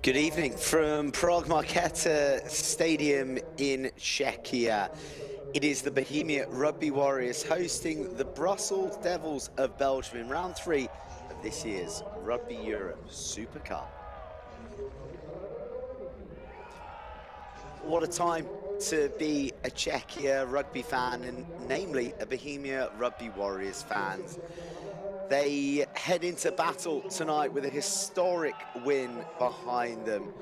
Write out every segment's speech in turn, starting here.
Good evening from Prague Markéta Stadium in Czechia. It is the Bohemia Rugby Warriors hosting the Brussels Devils of Belgium in round 3 of this year's Rugby Europe Super Cup. What a time to be a Czechia rugby fan, and namely a Bohemia Rugby Warriors fan. They head into battle tonight with a historic win behind them.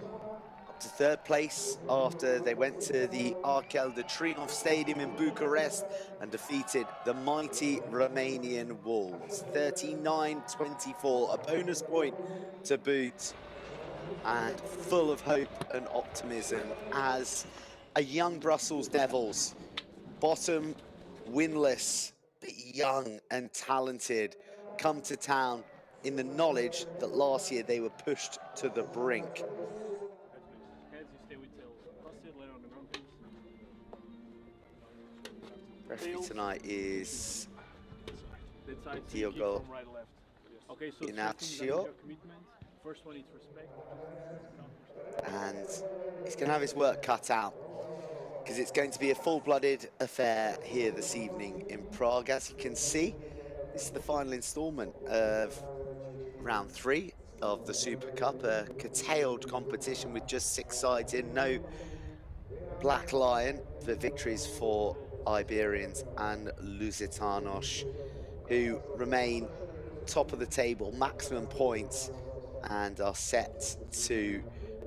Up to third place after they went to the Arkel de Triomphe Stadium in Bucharest and defeated the mighty Romanian Wolves. 39-24, a bonus point to boot, and full of hope and optimism as a young Brussels Devils, bottom, winless, but young and talented, come to town in the knowledge that last year they were pushed to the brink. Referee tonight is Diogo Inacio, and he's going to have his work cut out because it's going to be a full-blooded affair here this evening in Prague. As you can see, this is the final instalment of round 3 of the Super Cup, a curtailed competition with just 6 sides in. No Black Lion for victories for Iberians and Lusitanos, who remain top of the table, maximum points, and are set to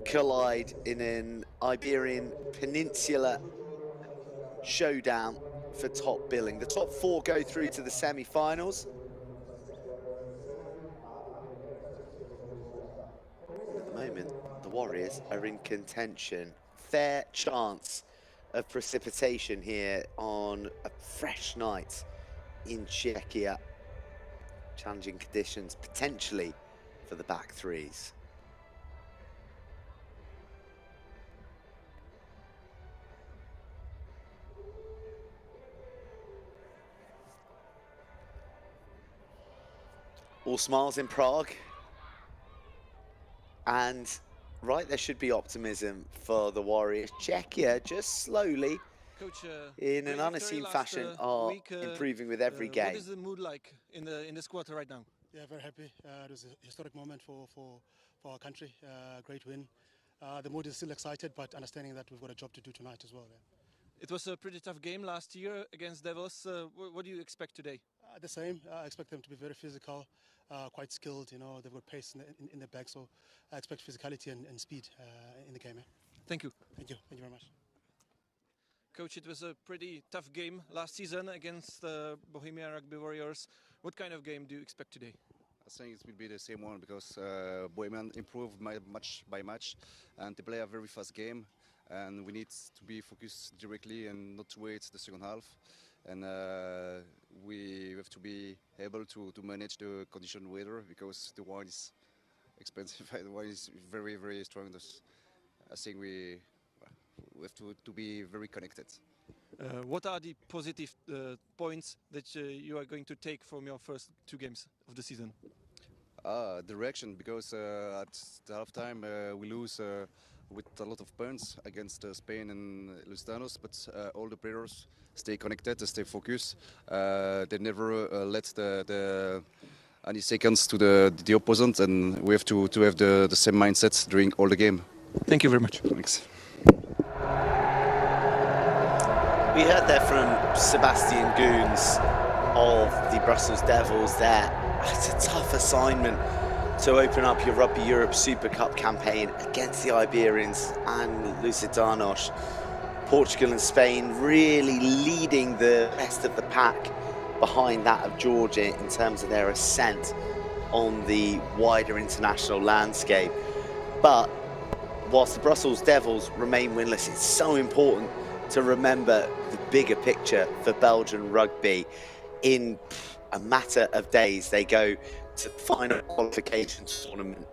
collide in an Iberian Peninsula showdown for top billing. The top 4 go through to the semi-finals. At the moment, the Warriors are in contention. Fair chance of precipitation here on a fresh night in Czechia. Challenging conditions potentially for the back threes. All smiles in Prague, and right, there should be optimism for the Warriors. Czechia just slowly, Coach, in an unassuming fashion, are improving with every game. What is the mood like in the squad right now? Yeah, very happy. It was a historic moment for our country. Great win. The mood is still excited, but understanding that we've got a job to do tonight as well. Yeah. It was a pretty tough game last year against Devils. What do you expect today? The same. I expect them to be very physical, quite skilled. You know, they've got pace in the back, so I expect physicality and speed in the game. Yeah. Thank you. Thank you. Thank you very much. Coach, it was a pretty tough game last season against the Bohemia Rugby Warriors. What kind of game do you expect today? I think it will be the same one because Bohemian improved match by match, and they play a very fast game, and we need to be focused directly and not to wait the second half. And we have to be able to manage the condition weather because the wine is expensive and the wine is very, very strong. I think we have to be very connected. What are the positive points that you are going to take from your first 2 games of the season? The reaction, because at the halftime we lose with a lot of points against Spain and Lusitanos, but all the players stay connected, stay focused. They never let any seconds to the opponent, and we have to have the same mindset during all the game. Thank you very much. Thanks. We heard there from Sebastian Goons of the Brussels Devils there. It's a tough assignment to open up your Rugby Europe Super Cup campaign against the Iberians and Lusitanos. Portugal and Spain really leading the rest of the pack behind that of Georgia in terms of their ascent on the wider international landscape. But whilst the Brussels Devils remain winless, it's so important to remember the bigger picture for Belgian rugby. In a matter of days, they go to the final qualification tournament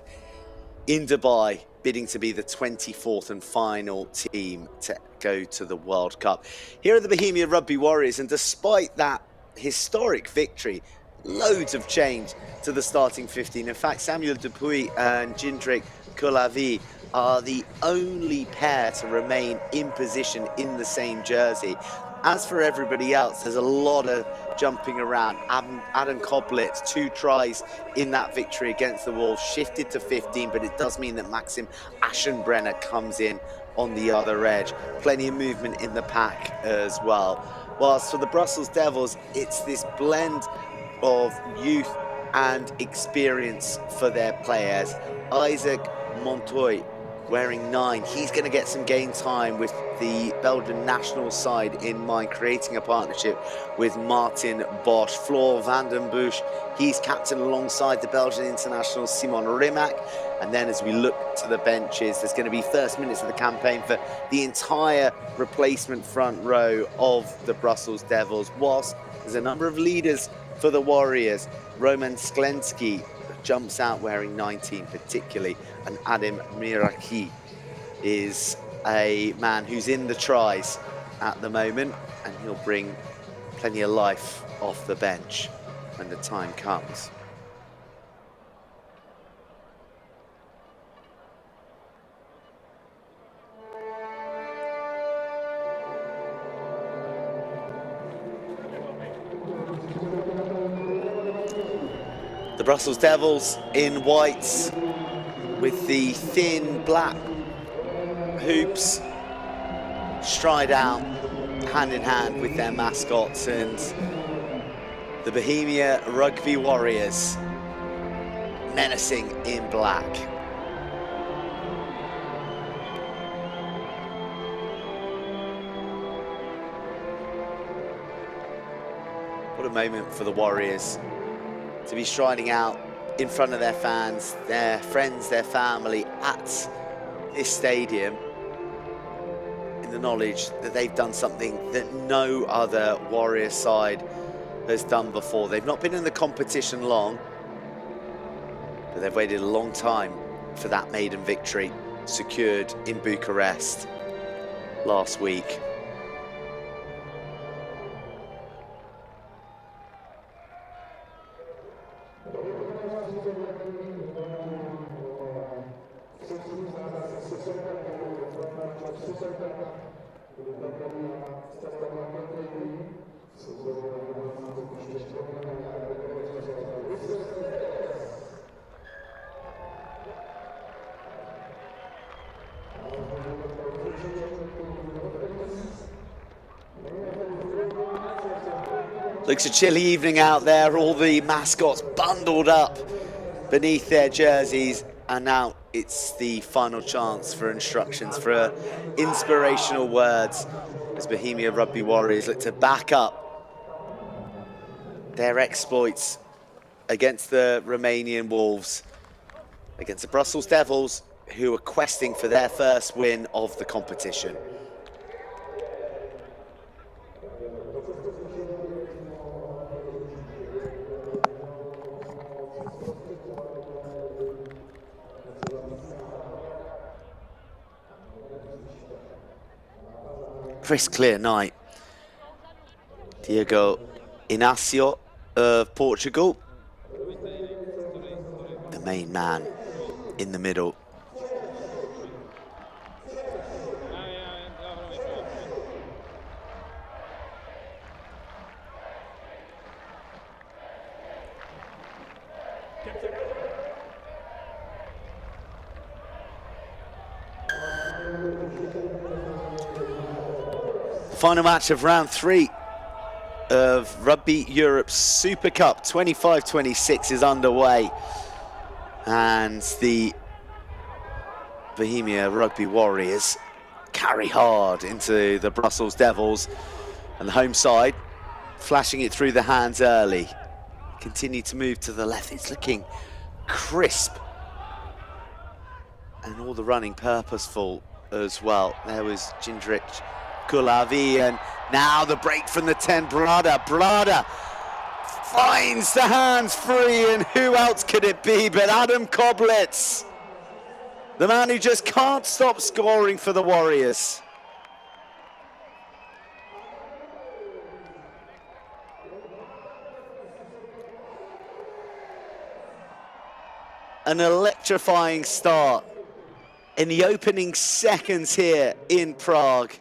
in Dubai, bidding to be the 24th and final team to go to the World Cup. Here are the Bohemia Rugby Warriors, and despite that historic victory, loads of change to the starting 15. In fact, Samuel Dupuy and Jindrik Kulavi are the only pair to remain in position in the same jersey. As for everybody else, there's a lot of jumping around. Adam Koblitz, 2 tries in that victory against the Wolves, shifted to 15, but it does mean that Maxim Aschenbrenner comes in on the other edge. Plenty of movement in the pack as well. Whilst for the Brussels Devils, it's this blend of youth and experience for their players. Isaac Montoy, wearing 9, he's going to get some game time with the Belgian national side in mind, creating a partnership with Martin Bosch. Floor van den Busch, he's captain alongside the Belgian international Simon Rimac. And then as we look to the benches, there's going to be first minutes of the campaign for the entire replacement front row of the Brussels Devils, whilst there's a number of leaders for the Warriors. Roman Sklensky jumps out wearing 19 particularly, and Adam Miraki is a man who's in the tries at the moment, and he'll bring plenty of life off the bench when the time comes. The Brussels Devils in whites with the thin black hoops, stride out hand in hand with their mascots, and the Bohemia Rugby Warriors menacing in black. What a moment for the Warriors to be striding out in front of their fans, their friends, their family at this stadium, in the knowledge that they've done something that no other Warrior side has done before. They've not been in the competition long, but they've waited a long time for that maiden victory secured in Bucharest last week. Looks a chilly evening out there, all the mascots bundled up beneath their jerseys, and now it's the final chance for instructions, for inspirational words, as Bohemia Rugby Warriors look to back up their exploits against the Romanian Wolves, against the Brussels Devils, who are questing for their first win of the competition. Crisp, clear night. Diego Inácio of Portugal, the main man in the middle. Final match of round 3 of Rugby Europe Super Cup 25-26 is underway, and the Bohemia Rugby Warriors carry hard into the Brussels Devils, and the home side flashing it through the hands early. Continue to move to the left. It's looking crisp, and all the running purposeful as well. There was Jindrik Kulavi, and now the break from the 10, Brada finds the hands free, and who else could it be but Adam Koblitz, the man who just can't stop scoring for the Warriors. An electrifying start in the opening seconds here in Prague.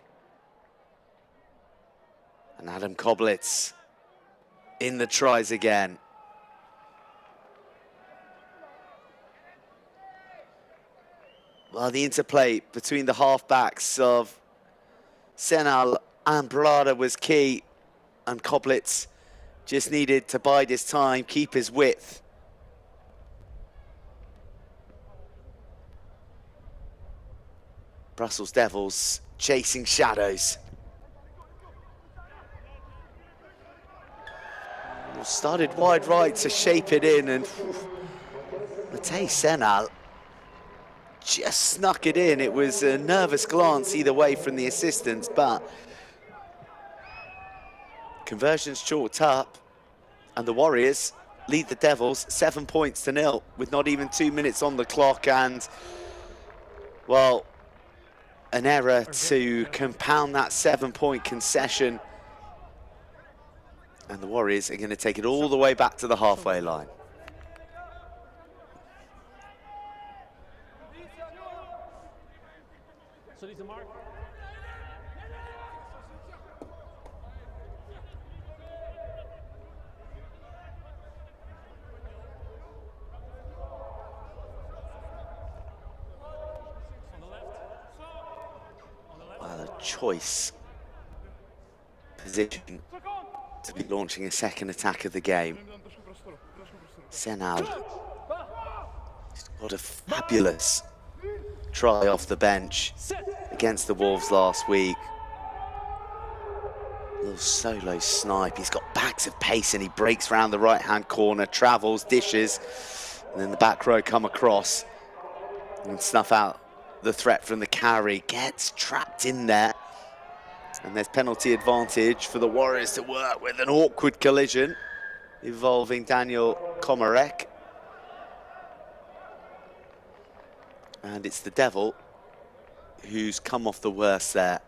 And Adam Koblitz in the tries again. Well, the interplay between the halfbacks of Senal and Brada was key, and Koblitz just needed to bide his time, keep his width. Brussels Devils chasing shadows. Started wide right to shape it in, and Matej Senal just snuck it in. It was a nervous glance either way from the assistants, but conversions chalked up, and the Warriors lead the Devils 7 points to 0 with not even 2 minutes on the clock, and, well, an error to compound that 7-point concession. And the Warriors are going to take it all the way back to the halfway line. Well, a choice position to be launching a second attack of the game. Senal, he's got a fabulous try off the bench against the Wolves last week. A little solo snipe. He's got bags of pace, and he breaks around the right-hand corner, travels, dishes, and then the back row come across and snuff out the threat from the carry. Gets trapped in there. And there's penalty advantage for the Warriors to work with. An awkward collision involving Daniel Komarek. And it's the Devil who's come off the worst there.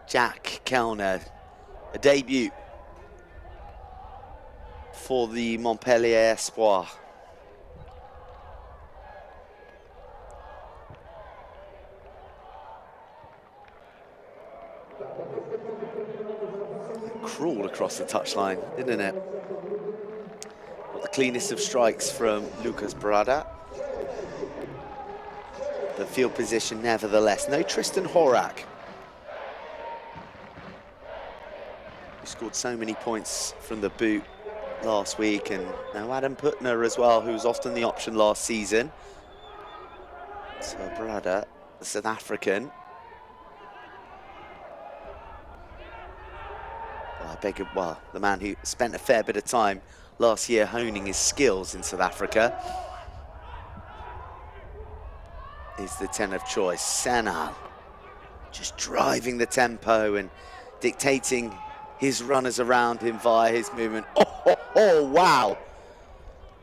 Jack Kellner, a debut for the Montpellier Espoir. Crawled across the touchline, didn't it? Got the cleanest of strikes from Lucas Brada. But field position nevertheless. No Tristan Horak, who scored so many points from the boot last week, and now Adam Putner as well, who was often the option last season. So Brada, the South African. Well, the man who spent a fair bit of time last year honing his skills in South Africa is the 10 of choice. Senal just driving the tempo and dictating his runners around him via his movement. Oh, wow.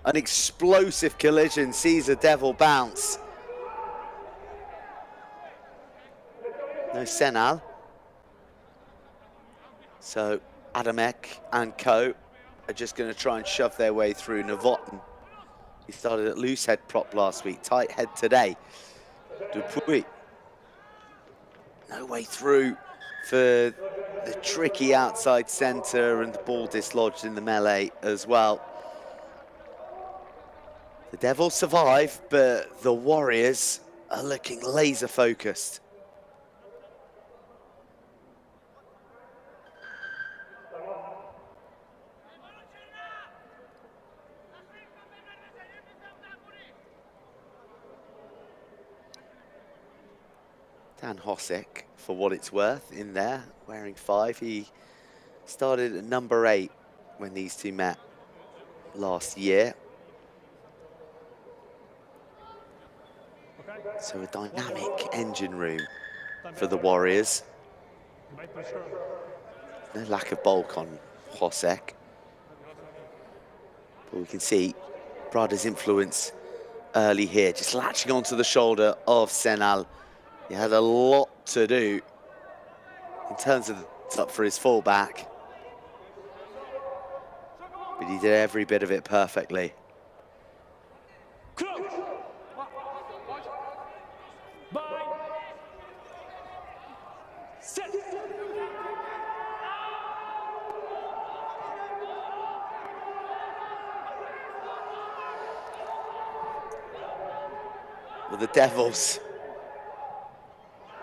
An explosive collision sees a Devil bounce. No Senal. So Adamek and co are just going to try and shove their way through. Novotny, he started at loose head prop last week, tight head today. Dupuy, no way through for the tricky outside centre, and the ball dislodged in the melee as well. The Devils survive, but the Warriors are looking laser focused. Dan Hosek, for what it's worth, in there, wearing 5. He started at number 8 when these two met last year. So a dynamic engine room for the Warriors. No lack of bulk on Hosek. But we can see Brada's influence early here, just latching onto the shoulder of Senal. He had a lot to do in terms of up for his fullback, but he did every bit of it perfectly. But the Devils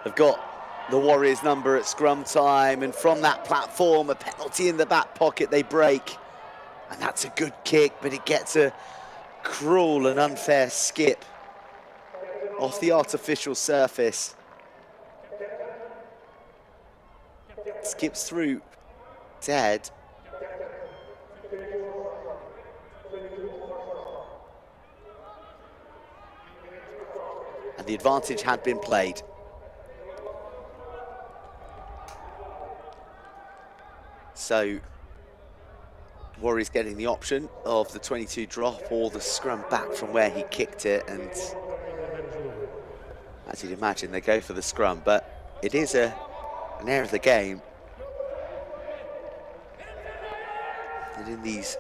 have got the Warriors number at scrum time, and from that platform, a penalty in the back pocket, they break. And that's a good kick, but it gets a cruel and unfair skip off the artificial surface. Skips through dead. And the advantage had been played. So, Warriors getting the option of the 22 drop or the scrum back from where he kicked it, and as you'd imagine, they go for the scrum, but it is an error of the game. And in these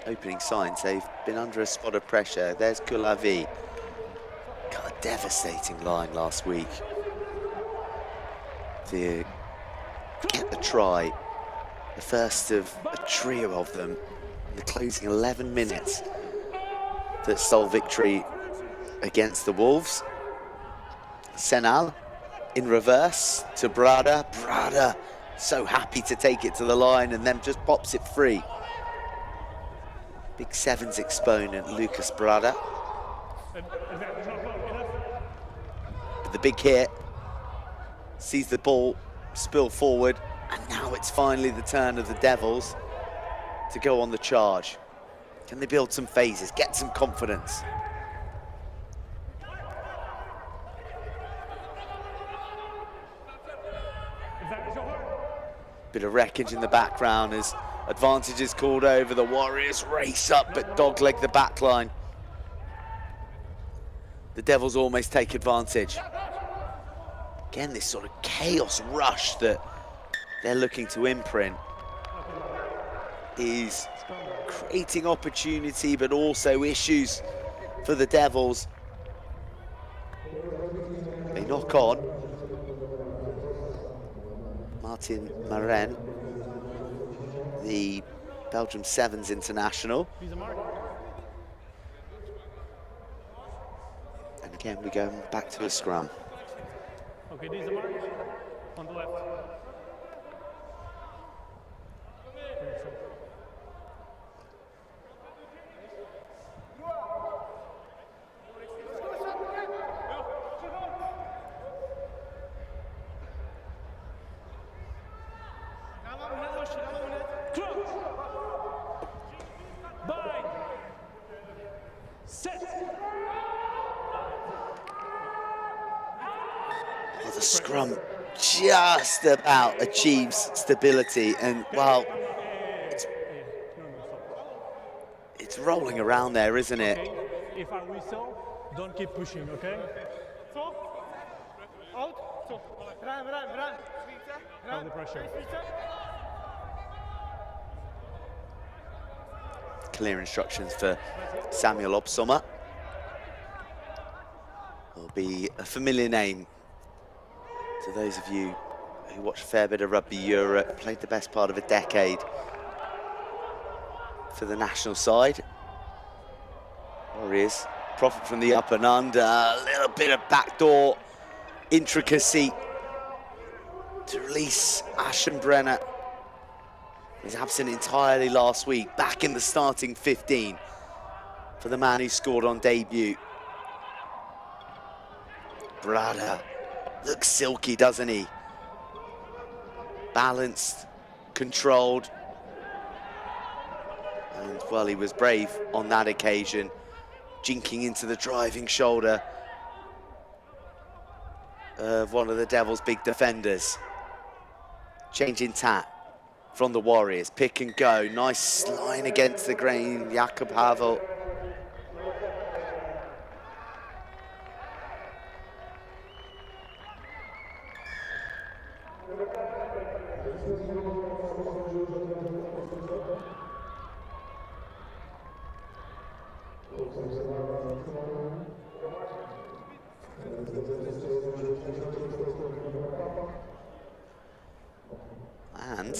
opening signs, they've been under a spot of pressure. There's Gulavi. Got a devastating line last week to get the try. The first of a trio of them in the closing 11 minutes that stole victory against the Wolves. Senal in reverse to Brada. Brada so happy to take it to the line and then just pops it free. Big Sevens exponent, Lucas Brada. But the big hit sees the ball spill forward, and now it's finally the turn of the Devils to go on the charge. Can they build some phases, get some confidence? Bit of wreckage in the background as advantage is called over. The Warriors race up but dogleg the back line. The Devils almost take advantage. Again, this sort of chaos rush that they're looking to imprint is creating opportunity but also issues for the Devils. They knock on. Martin Maren, the Belgium Sevens international. And again, we go back to a scrum. Okay, there's the mark on the left. Well, the scrum just about achieves stability, and well, it's rolling around there, isn't it? Okay. If I whistle, don't keep pushing, okay? Out. Run. Under pressure. Clear instructions for Samuel Obsommer. Will be a familiar name to those of you who watch a fair bit of Rugby Europe, played the best part of a decade for the national side. Warriors profit from the up and under, a little bit of backdoor intricacy to release Aschenbrenner. He's absent entirely last week, back in the starting 15 for the man who scored on debut. Brada looks silky, doesn't he? Balanced, controlled. And, well, he was brave on that occasion, jinking into the driving shoulder of one of the Devils' big defenders. Changing tack from the Warriors, pick and go. Nice line against the grain, Jakob Havel. And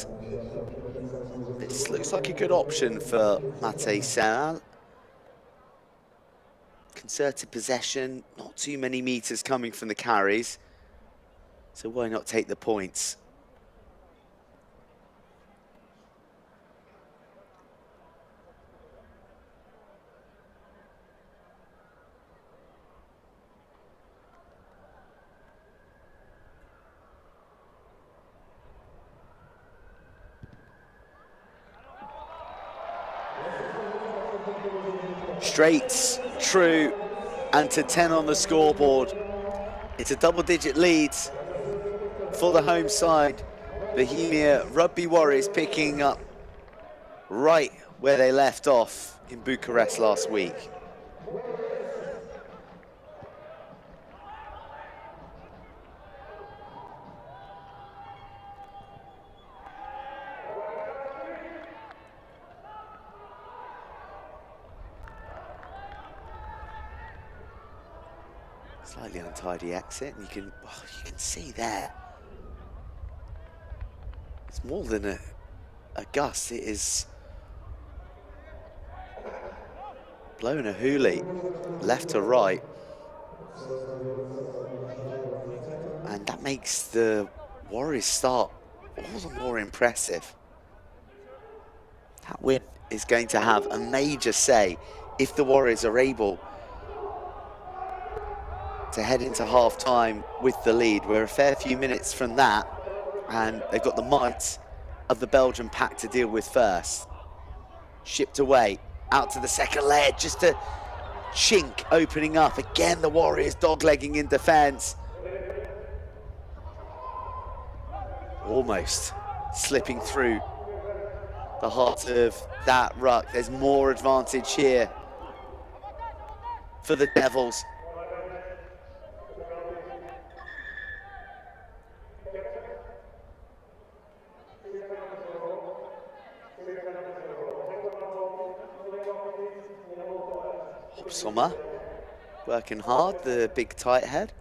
this looks like a good option for Matej Senal. Concerted possession, not too many meters coming from the carries. So why not take the points? Straight, true, and to 10 on the scoreboard. It's a double-digit lead for the home side. Bohemia Rugby Warriors picking up right where they left off in Bucharest last week. Slightly untidy exit, and you can see there. It's more than a gust. It is blowing a hoolie left to right, and that makes the Warriors start all the more impressive. That win is going to have a major say if the Warriors are able to head into half-time with the lead. We're a fair few minutes from that, and they've got the might of the Belgian pack to deal with first. Shipped away, out to the second leg, just a chink opening up. Again, the Warriors doglegging in defence. Almost slipping through the heart of that ruck. There's more advantage here for the Devils. Sommer working hard, the big tight head.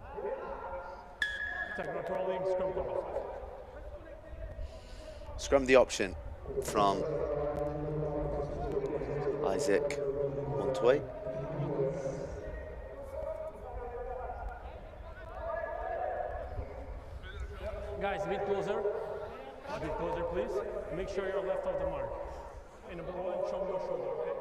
Scrum the option from Isaac Montoy. Guys, a bit closer, please. Make sure you're left of the mark. And number one, show your shoulder, okay?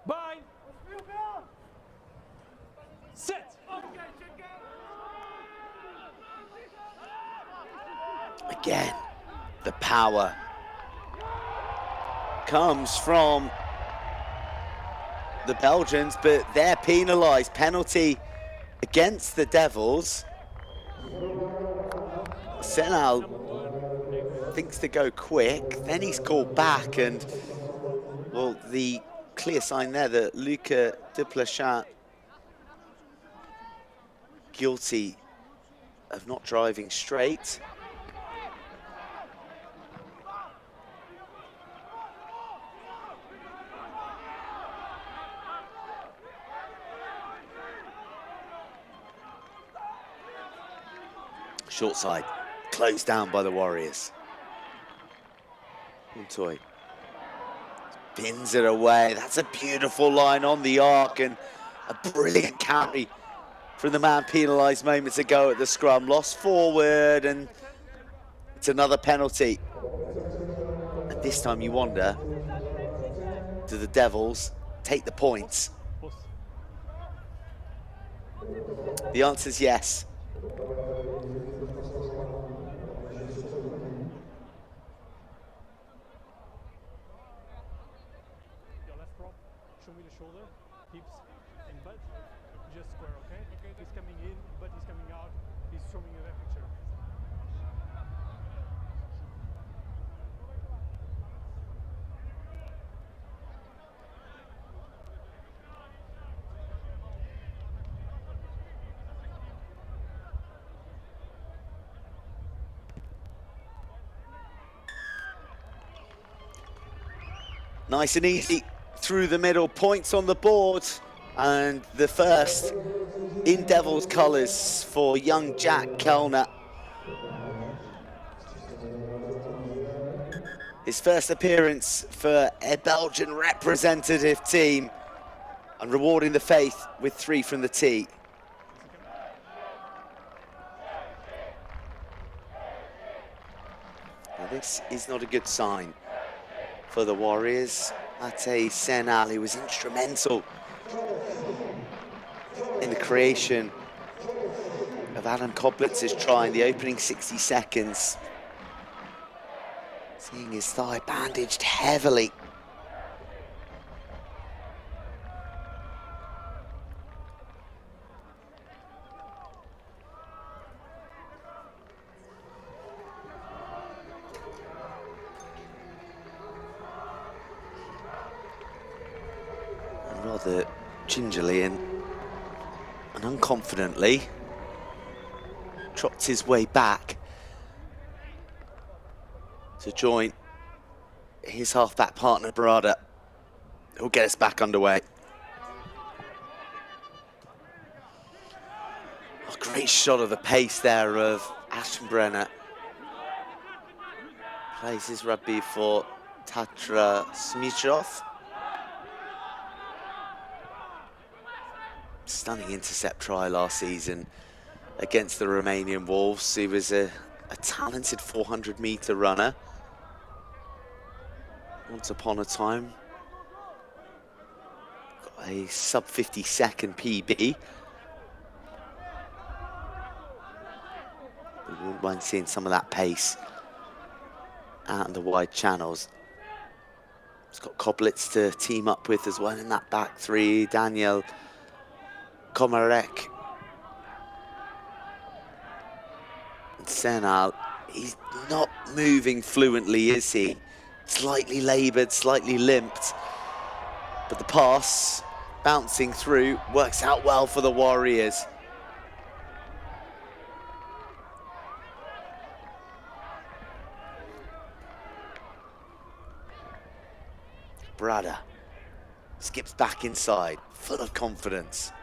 Bind. Set. Again, the power comes from the Belgians, but they're penalised. Penalty against the Devils. Senal thinks to go quick, then he's called back, and well, the clear sign there that Luca Duplechat guilty of not driving straight. Short side, closed down by the Warriors. Montoy spins it away. That's a beautiful line on the arc, and a brilliant carry from the man penalised moments ago at the scrum. Lost forward, and it's another penalty. And this time you wonder, do the Devils take the points? The answer is yes. Show me the shoulder, hips, and butt. Just square, okay? He's coming in, but he's coming out. He's showing you that picture. Nice and easy through the middle, points on the board, and the first in Devils colours for young Jack Kellner. His first appearance for a Belgian representative team, and rewarding the faith with 3 from the tee. Now this is not a good sign for the Warriors. Mate Senal, who was instrumental in the creation of Adam Koblitz's try in the opening 60 seconds. Seeing his thigh bandaged heavily. And rather gingerly and unconfidently trots his way back to join his halfback partner, Barada, who'll get us back underway. A great shot of the pace there of Aschenbrenner. Plays his rugby for Tatra Smitrov. Stunning intercept try last season against the Romanian Wolves. He was a talented 400-meter runner. Once upon a time, got a sub 50-second PB. We wouldn't mind seeing some of that pace out in the wide channels. He's got Koblitz to team up with as well in that back 3. Daniel Komarek. And Senal, he's not moving fluently, is he? Slightly laboured, slightly limped, but the pass bouncing through works out well for the Warriors. Brada skips back inside, full of confidence.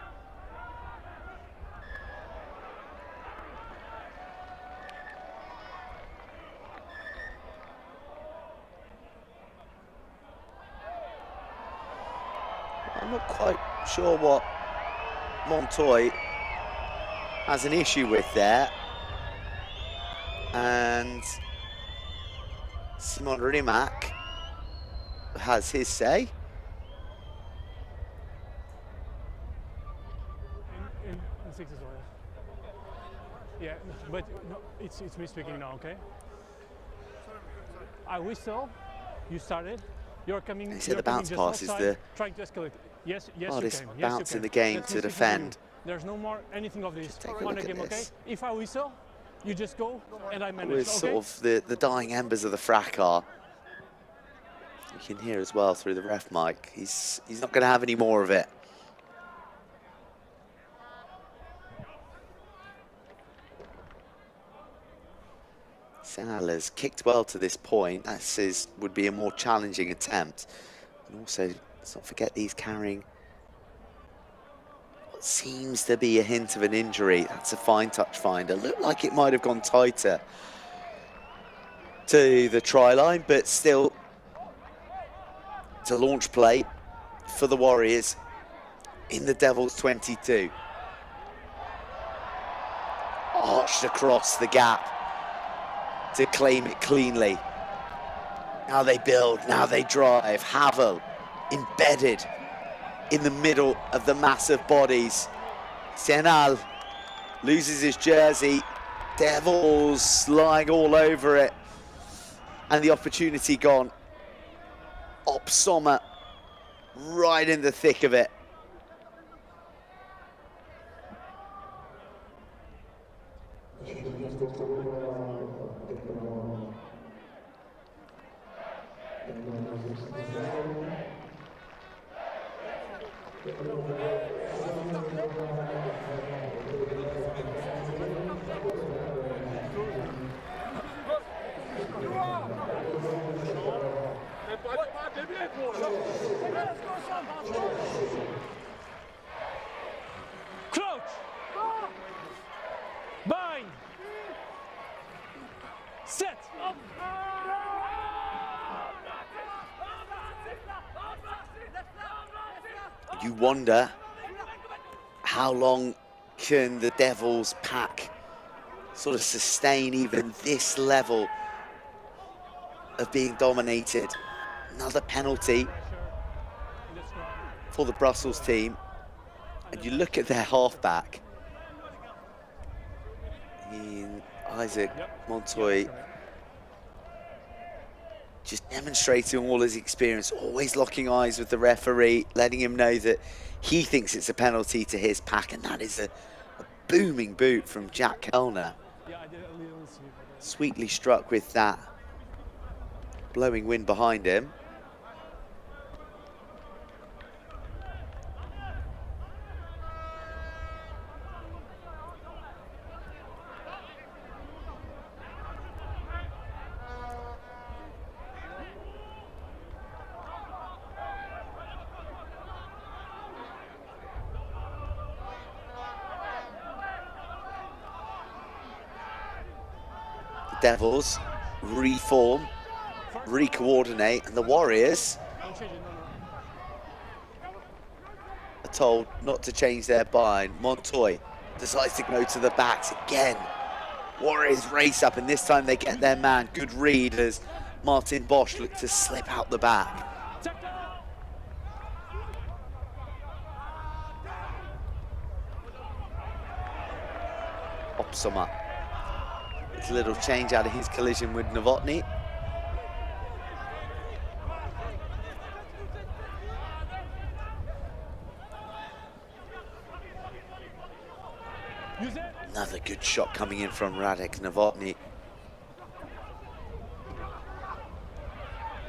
I'm not quite sure what Montoy has an issue with there. And Simon Rimac has his say. In 6 as well. Yeah, but no, it's me speaking now, okay? I whistle, you started, you're coming. He said the bounce pass is the trying to escalate. Yes, hardest you can. Yes, bounce you in the can. game That's to me speaking defend. you. There's no more anything of this. Just take a On look the at game, okay? this. If I whistle, you just go and I manage. With Okay? sort of the dying embers of the fracas. You can hear as well through the ref mic. He's not going to have any more of it. Senal has kicked well to this point. That would be a more challenging attempt. And also, let's not forget he's carrying what seems to be a hint of an injury. That's a fine touch finder. Looked like it might have gone tighter to the try line, but still, it's a launch play for the Warriors in the Devils 22. Arched across the gap to claim it cleanly. Now they build, now they drive. Havel embedded in the middle of the massive bodies. Senal loses his jersey. Devils lying all over it. And the opportunity gone. Opsoma right in the thick of it. Crouch! you wonder how long can the Devils pack sort of sustain even this level of being dominated. Another penalty for the Brussels team. And you look at their halfback, Isaac Montoy, just demonstrating all his experience, always locking eyes with the referee, letting him know that he thinks it's a penalty to his pack, and that is a booming boot from Jack Kellner. Sweetly struck with that blowing wind behind him. Devils reform, re-coordinate, and the Warriors are told not to change their bind. Montoy decides to go to the backs again. Warriors race up, and this time they get their man. Good read as Martin Bosch looked to slip out the back. Opsoma. A little change out of his collision with Novotny. Another good shot coming in from Radek Novotny.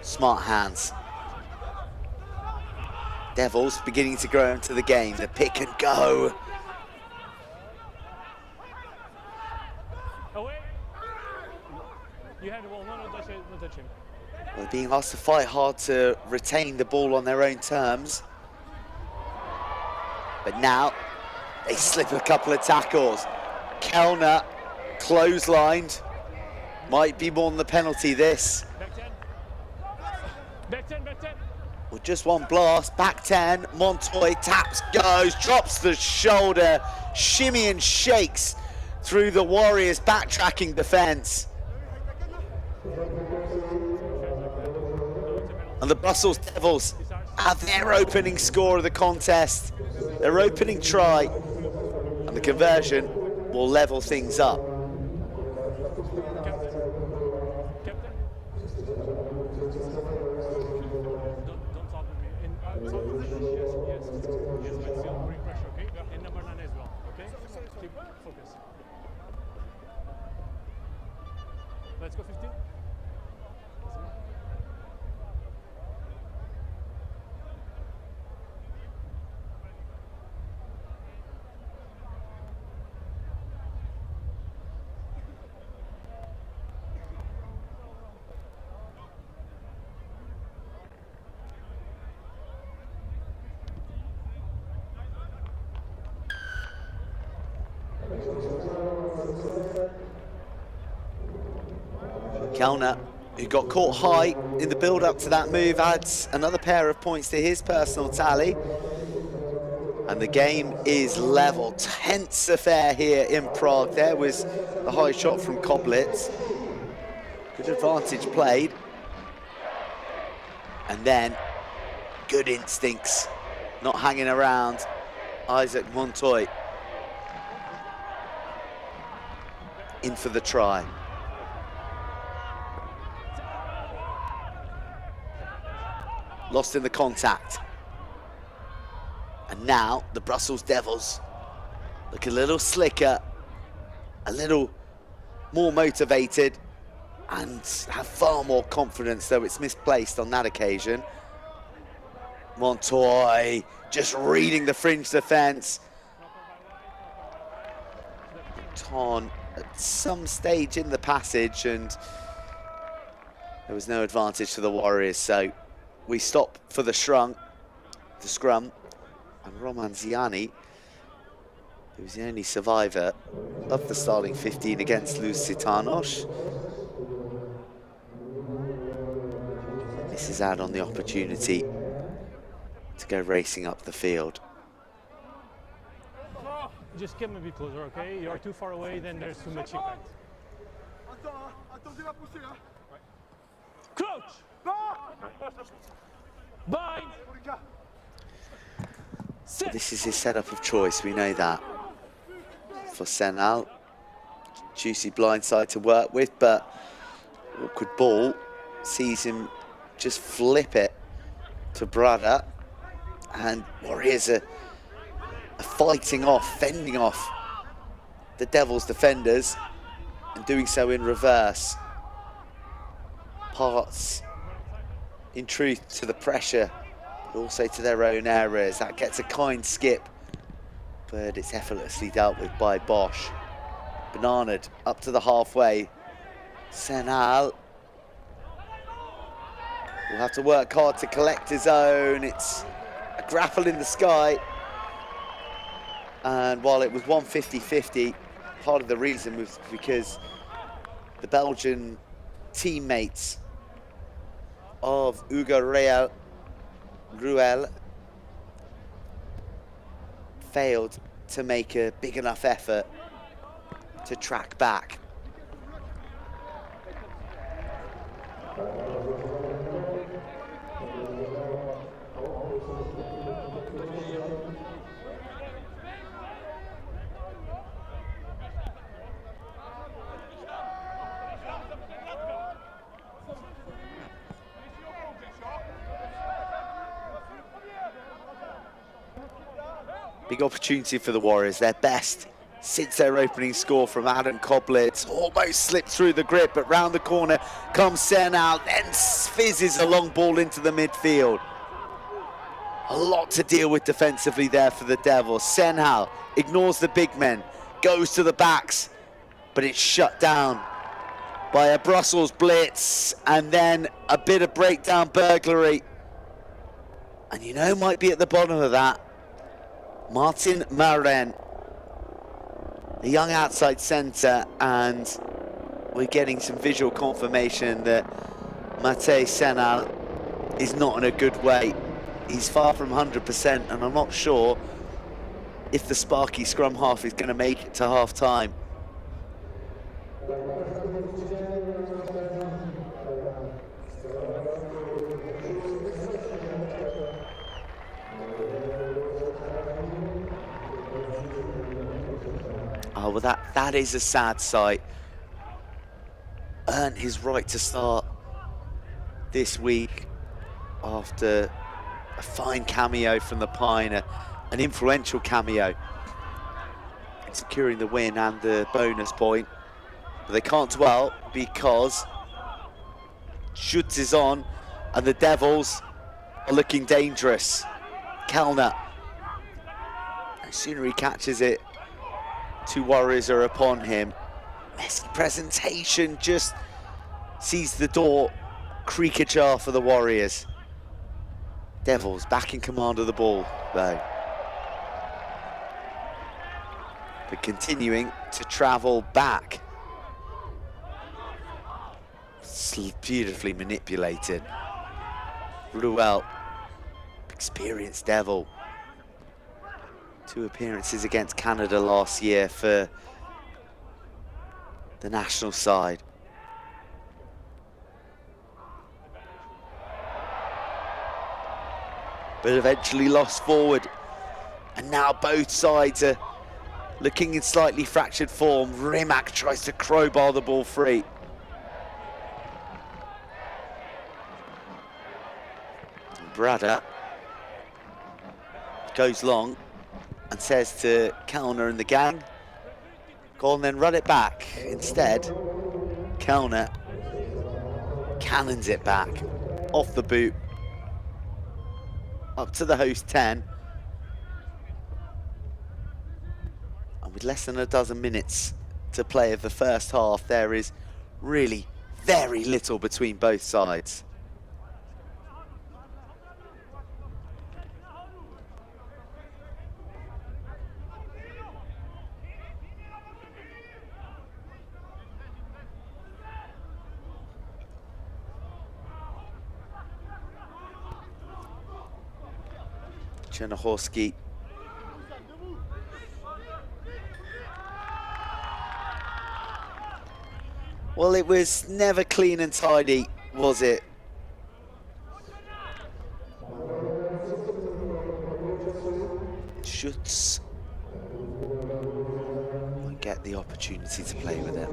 Smart hands. Devils beginning to grow into the game. The pick and go. You have the ball, no touch him. They're being asked to fight hard to retain the ball on their own terms. But now they slip a couple of tackles. Kellner clotheslined. Might be more than the penalty this. Back 10. Well, just one blast, back 10. Montoy taps, goes, drops the shoulder, shimmy and shakes through the Warriors' backtracking defense. And the Brussels Devils have their opening score of the contest, their opening try, and the conversion will level things up. Let's go 15. Kellner, who got caught high in the build-up to that move, adds another pair of points to his personal tally. And the game is level. Tense affair here in Prague. There was the high shot from Koblitz. Good advantage played. And then good instincts, not hanging around. Isaac Montoy in for the try. Lost in the contact. And now the Brussels Devils look a little slicker, a little more motivated, and have far more confidence, though it's misplaced on that occasion. Montoy just reading the fringe defense. Ton at some stage in the passage, and there was no advantage to the Warriors, so we stop for the scrum, and Roman Ziani, who's the only survivor of the starting 15 against Lusitanos, misses out on the opportunity to go racing up the field. Just come a bit closer, okay? You're too far away, then there's too much impact. Crouch! Bind! Sit! This is his setup of choice, we know that. For Senal, juicy blindside to work with, but awkward ball sees him just flip it to Brada, and Warriors are fighting off, fending off the Devils defenders, and doing so in reverse. Parts, in truth, to the pressure, but also to their own errors. That gets a kind skip, but it's effortlessly dealt with by Bosch. Bananaed up to the halfway. Senal will have to work hard to collect his own. It's a grapple in the sky. And while it was 150-50, part of the reason was because the Belgian teammates of Hugo Ruel failed to make a big enough effort to track back. Big opportunity for the Warriors, their best since their opening score from Adam Koblitz. Almost slipped through the grip, but round the corner comes Senal, then fizzes a long ball into the midfield. A lot to deal with defensively there for the Devils. Senal ignores the big men, goes to the backs, but it's shut down by a Brussels blitz, and then a bit of breakdown burglary. And you know, might be at the bottom of that, Martin Maren, the young outside centre, and we're getting some visual confirmation that Matej Senal is not in a good way. He's far from 100%, and I'm not sure if the sparky scrum half is going to make it to half time. Oh, well, that is a sad sight. Earned his right to start this week after a fine cameo from the Pine, an influential cameo, securing the win and the bonus point. But they can't dwell because Schutz is on and the Devils are looking dangerous. Kellner, no sooner he catches it, two Warriors are upon him. Messy presentation, just sees the door creak ajar for the Warriors. Devils back in command of the ball, though. But continuing to travel back. Beautifully manipulated. Ruel, experienced Devil. 2 appearances against Canada last year for the national side. But eventually lost forward. And now both sides are looking in slightly fractured form. Rimac tries to crowbar the ball free. Brada goes long and says to Kellner and the gang, go on then, run it back. Instead, Kellner cannons it back off the boot up to the host 10. And with less than a dozen minutes to play of the first half, there is really very little between both sides. Chernohorski. Well, it was never clean and tidy, was it? Schutz might get the opportunity to play with it.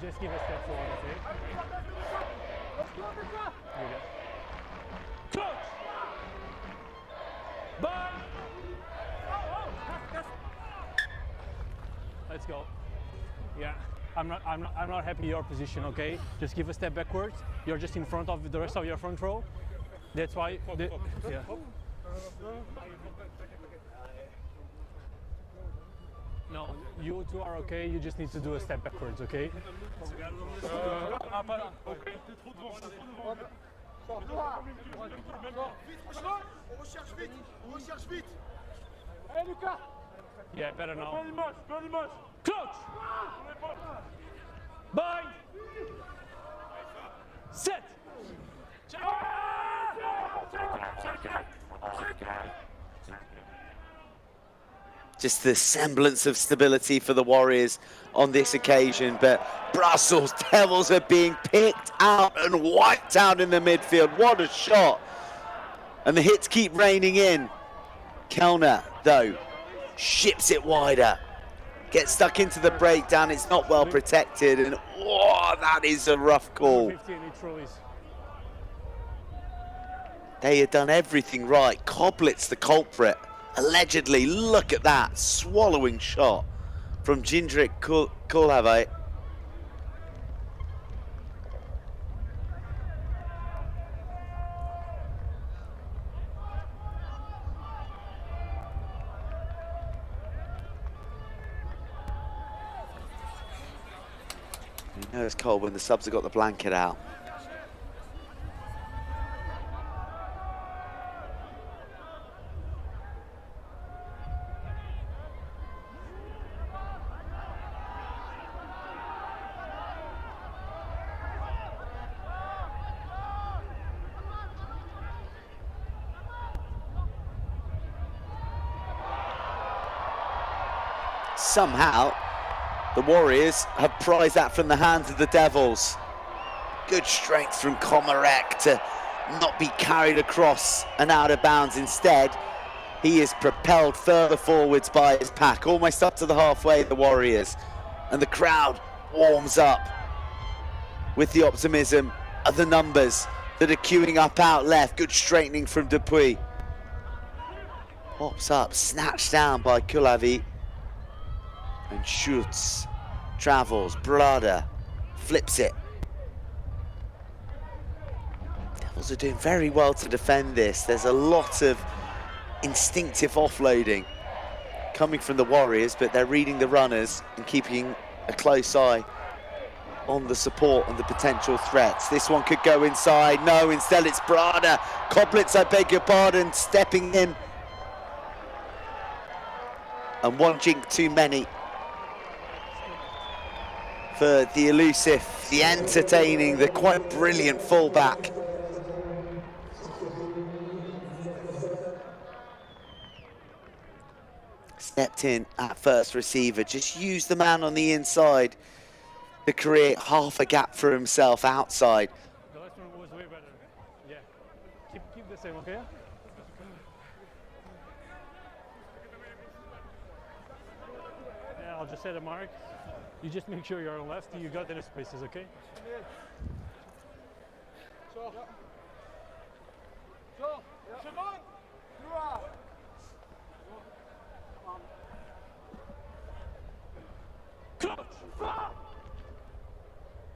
Just give a step forward, okay? Coach! Bye! Let's go. Yeah, I'm not happy your position, okay? Just give a step backwards. You're just in front of the rest of your front row. That's why. Yeah. No, you two are okay. You just need to do a step backwards, okay? Yeah, better now. Coach! Bind! Set! Just the semblance of stability for the Warriors on this occasion, but Brussels Devils are being picked out and wiped out in the midfield. What a shot! And the hits keep raining in. Kellner, though, ships it wider. Gets stuck into the breakdown, it's not well protected, and oh, that is a rough call. They had done everything right. Coblitz, the culprit. Allegedly, look at that, swallowing shot from Jindrik Kulave. You know it's cold when the subs have got the blanket out. Somehow, the Warriors have prized that from the hands of the Devils. Good strength from Komarek to not be carried across and out of bounds. Instead, he is propelled further forwards by his pack, almost up to the halfway, the Warriors. And the crowd warms up with the optimism of the numbers that are queuing up out left. Good straightening from Dupuis. Pops up, snatched down by Kulavi. And Schutz travels, Brada flips it. Devils are doing very well to defend this. There's a lot of instinctive offloading coming from the Warriors, but they're reading the runners and keeping a close eye on the support and the potential threats. This one could go inside. No, instead it's Brada. Koblitz, I beg your pardon, stepping in. And one jink too many for the elusive, the entertaining, the quite brilliant fullback. Stepped in at first receiver, just used the man on the inside to create half a gap for himself outside. The last one was way better. Yeah. Keep the same, okay? Yeah, I'll just set a mark. You just make sure you're on left, you got any spaces, okay?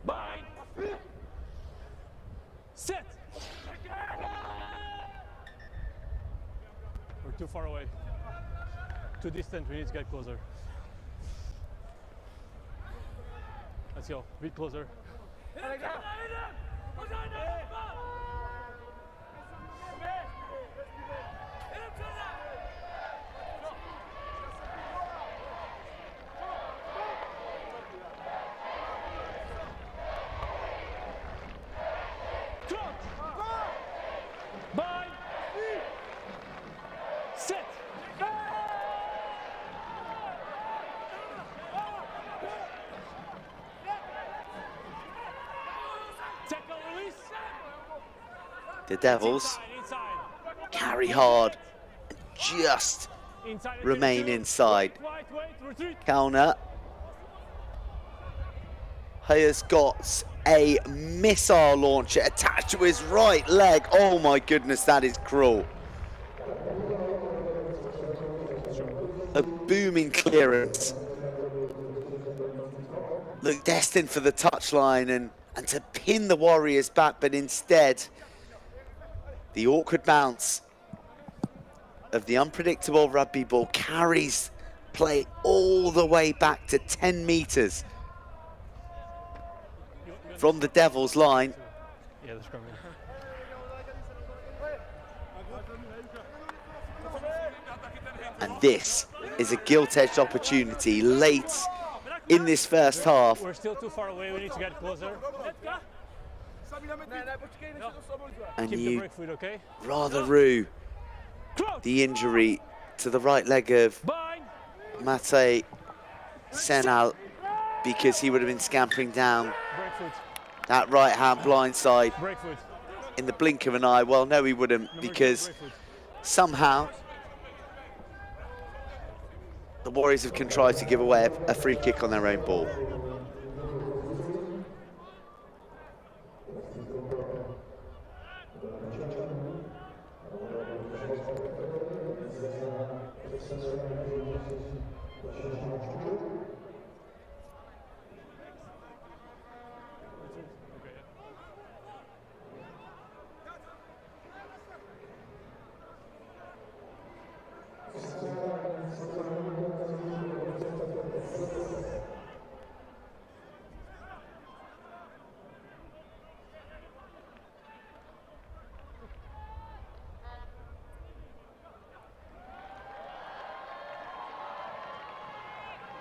Bind. Set. We're too far away. Too distant, we need to get closer. Let's go, a bit closer. The Devils carry hard and just remain inside. Kellner has got a missile launcher attached to his right leg. Oh my goodness, that is cruel. A booming clearance. Looked destined for the touchline and to pin the Warriors back, but instead, the awkward bounce of the unpredictable rugby ball carries play all the way back to 10 metres from the Devils line. Yeah, that's coming. And this is a gilt-edged opportunity late in this first half. We're still too far away, we need to get closer. And Keep the you break foot, okay? rather rue the injury to the right leg of Mate Senal, because he would have been scampering down Break foot. that right-hand blindside Break foot. in the blink of an eye. Well, no, he wouldn't, because Break foot. somehow the Warriors have contrived to give away a free kick on their own ball.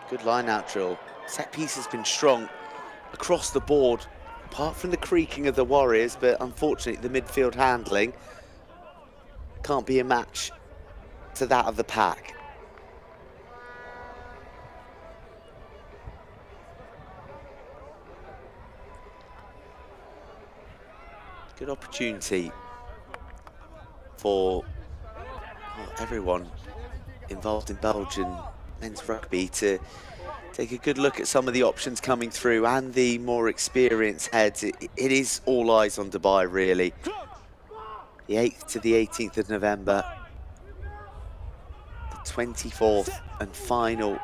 Good line-out drill. Set piece has been strong across the board, apart from the creaking of the Warriors, but unfortunately the midfield handling can't be a match to that of the pack. Good opportunity for everyone involved in Belgian men's rugby to take a good look at some of the options coming through and the more experienced heads. It is all eyes on Dubai, really. The 8th to the 18th of November, the 24th and final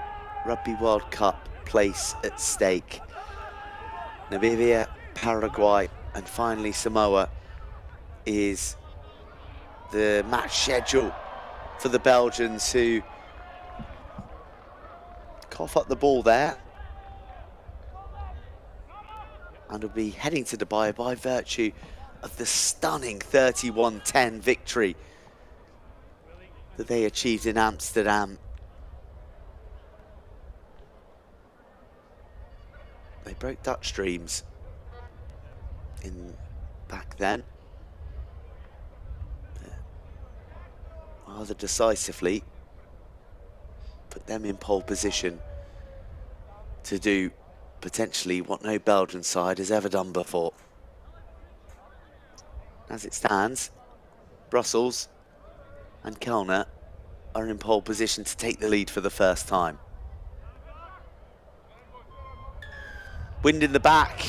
Rugby World Cup place at stake. Namibia, Paraguay and finally Samoa is the match schedule for the Belgians, who cough up the ball there and will be heading to Dubai by virtue of the stunning 31-10 victory that they achieved in Amsterdam. They broke Dutch dreams back then, rather decisively put them in pole position to do potentially what no Belgian side has ever done before. As it stands, Brussels and Kellner are in pole position to take the lead for the first time. Wind in the back.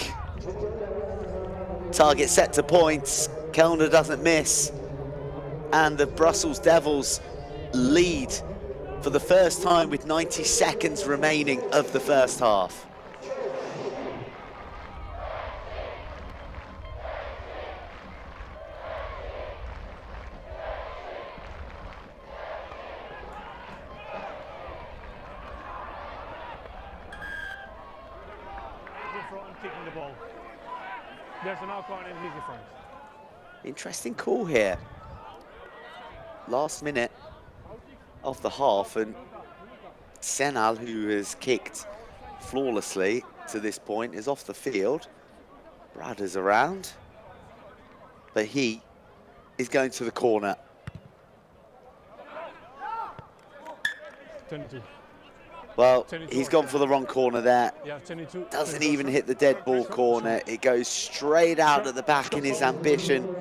Target set to points. Kellner doesn't miss. And the Brussels Devils lead for the first time with 90 seconds remaining of the first half. Kicking the ball. There's an Alcorn and he's in front. Interesting call here. Last minute of the half, and Senal, who has kicked flawlessly to this point, is off the field. Brad is around, but he is going to the corner. 22. Well, 22 he's gone for the wrong corner there. Yeah, 22. Doesn't even hit the dead ball corner. It goes straight out at the back in his ambition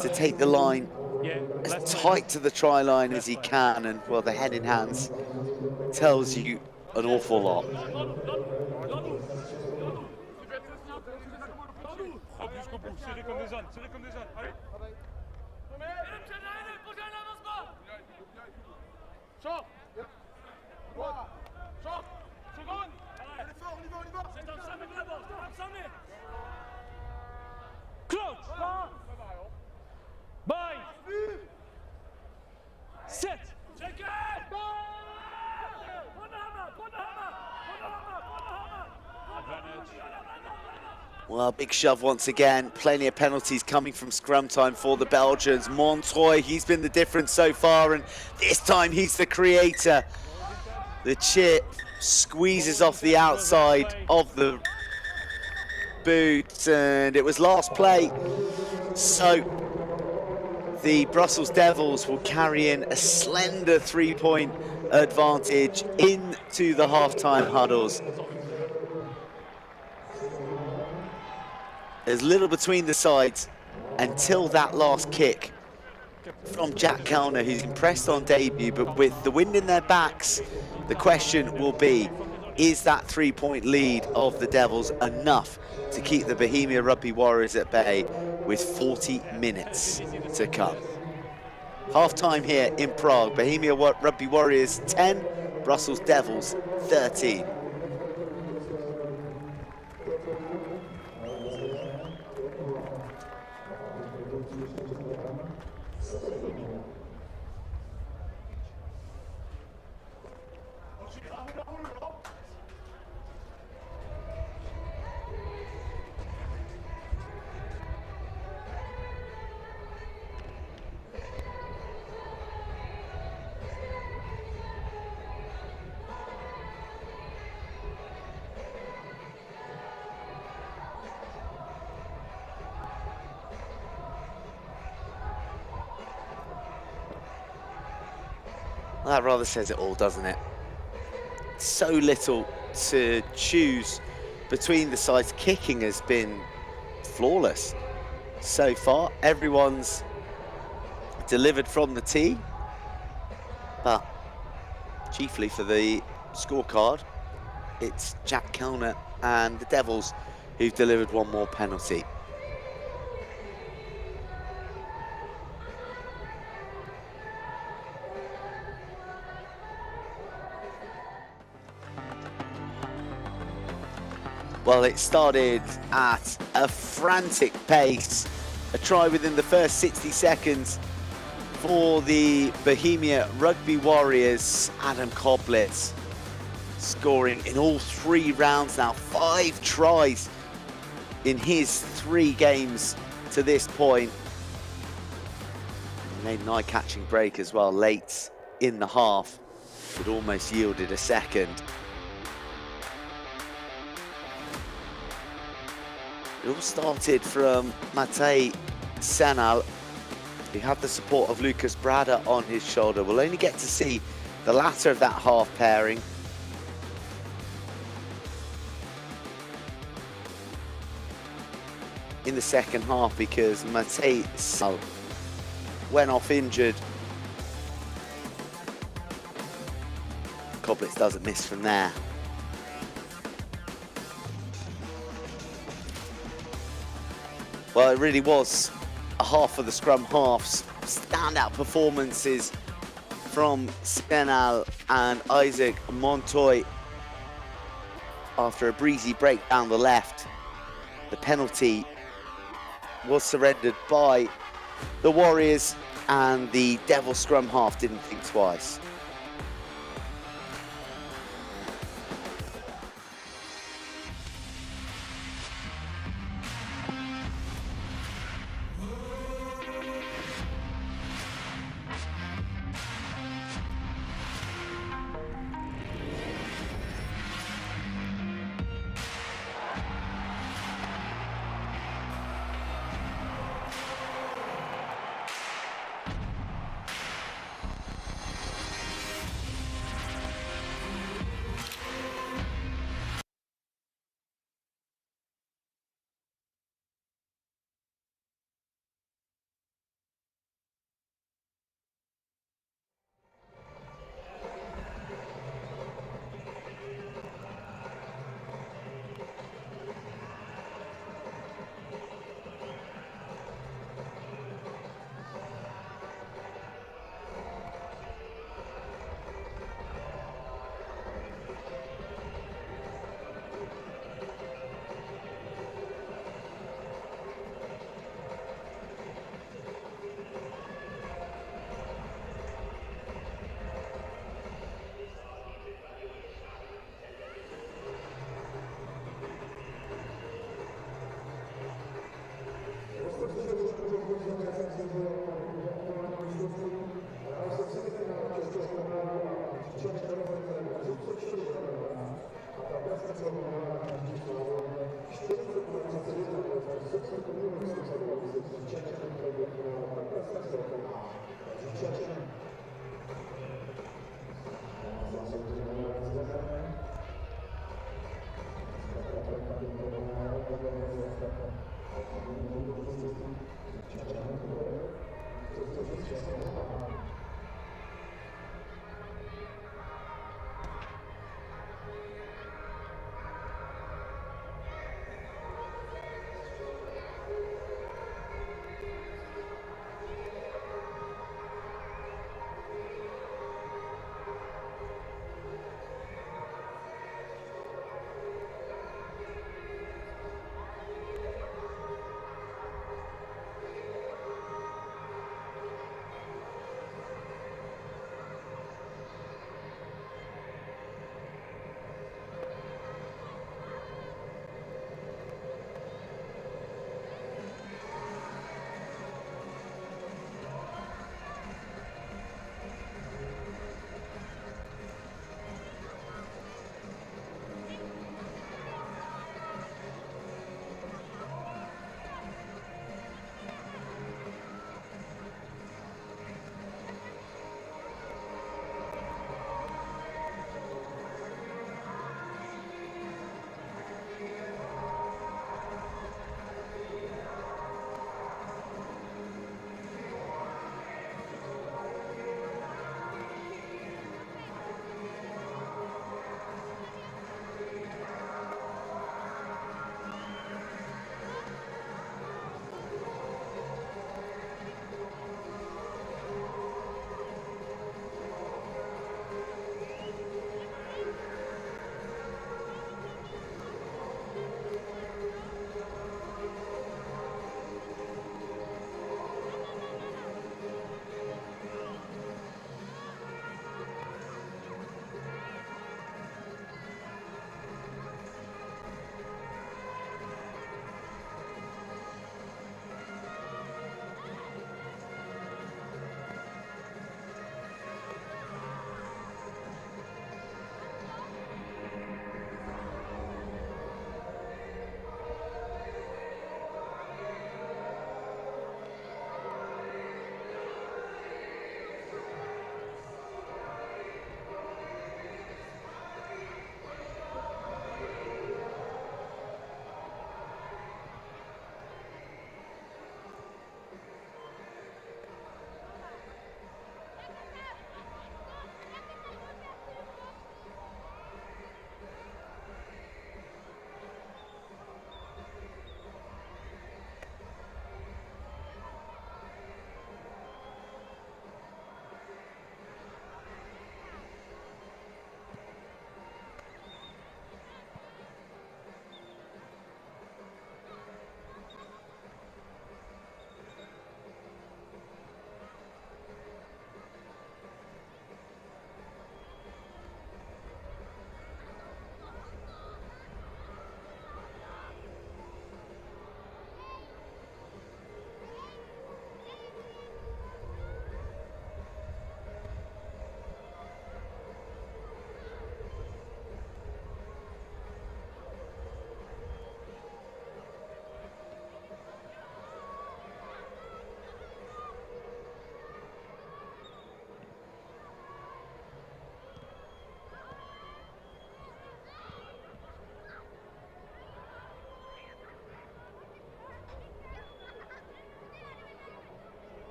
to take the line Yeah, as tight to the try line as he can, and well, the head in hands tells you an awful lot. Bye. Set. Well, big shove once again. Plenty of penalties coming from scrum time for the Belgians. Montoy, he's been the difference so far, and this time he's the creator. The chip squeezes off the outside of the boot, and it was last play. So the Brussels Devils will carry in a slender 3-point advantage into the halftime huddles. There's little between the sides until that last kick from Jack Kellner, who's impressed on debut, but with the wind in their backs, the question will be, is that 3-point lead of the Devils enough to keep the Bohemia Rugby Warriors at bay with 40 minutes to come? Half-time here in Prague, Bohemia Rugby Warriors 10, Brussels Devils 13. That rather says it all, doesn't it? So little to choose between the sides. Kicking has been flawless so far. Everyone's delivered from the tee, but chiefly for the scorecard, it's Jack Kellner and the Devils who've delivered one more penalty. Well, it started at a frantic pace. A try within the first 60 seconds for the Bohemia Rugby Warriors. Adam Koblitz scoring in all 3 rounds now. 5 tries in his 3 games to this point. He made an eye-catching break as well late in the half. It almost yielded a second. It all started from Matej Senal. He had the support of Lucas Brada on his shoulder. We'll only get to see the latter of that half pairing in the second half, because Matej Senal went off injured. Koblitz doesn't miss from there. Well, it really was a half of the scrum halves. Standout performances from Senal and Isaac Montoy. After a breezy break down the left, the penalty was surrendered by the Warriors, and the Devil scrum half didn't think twice.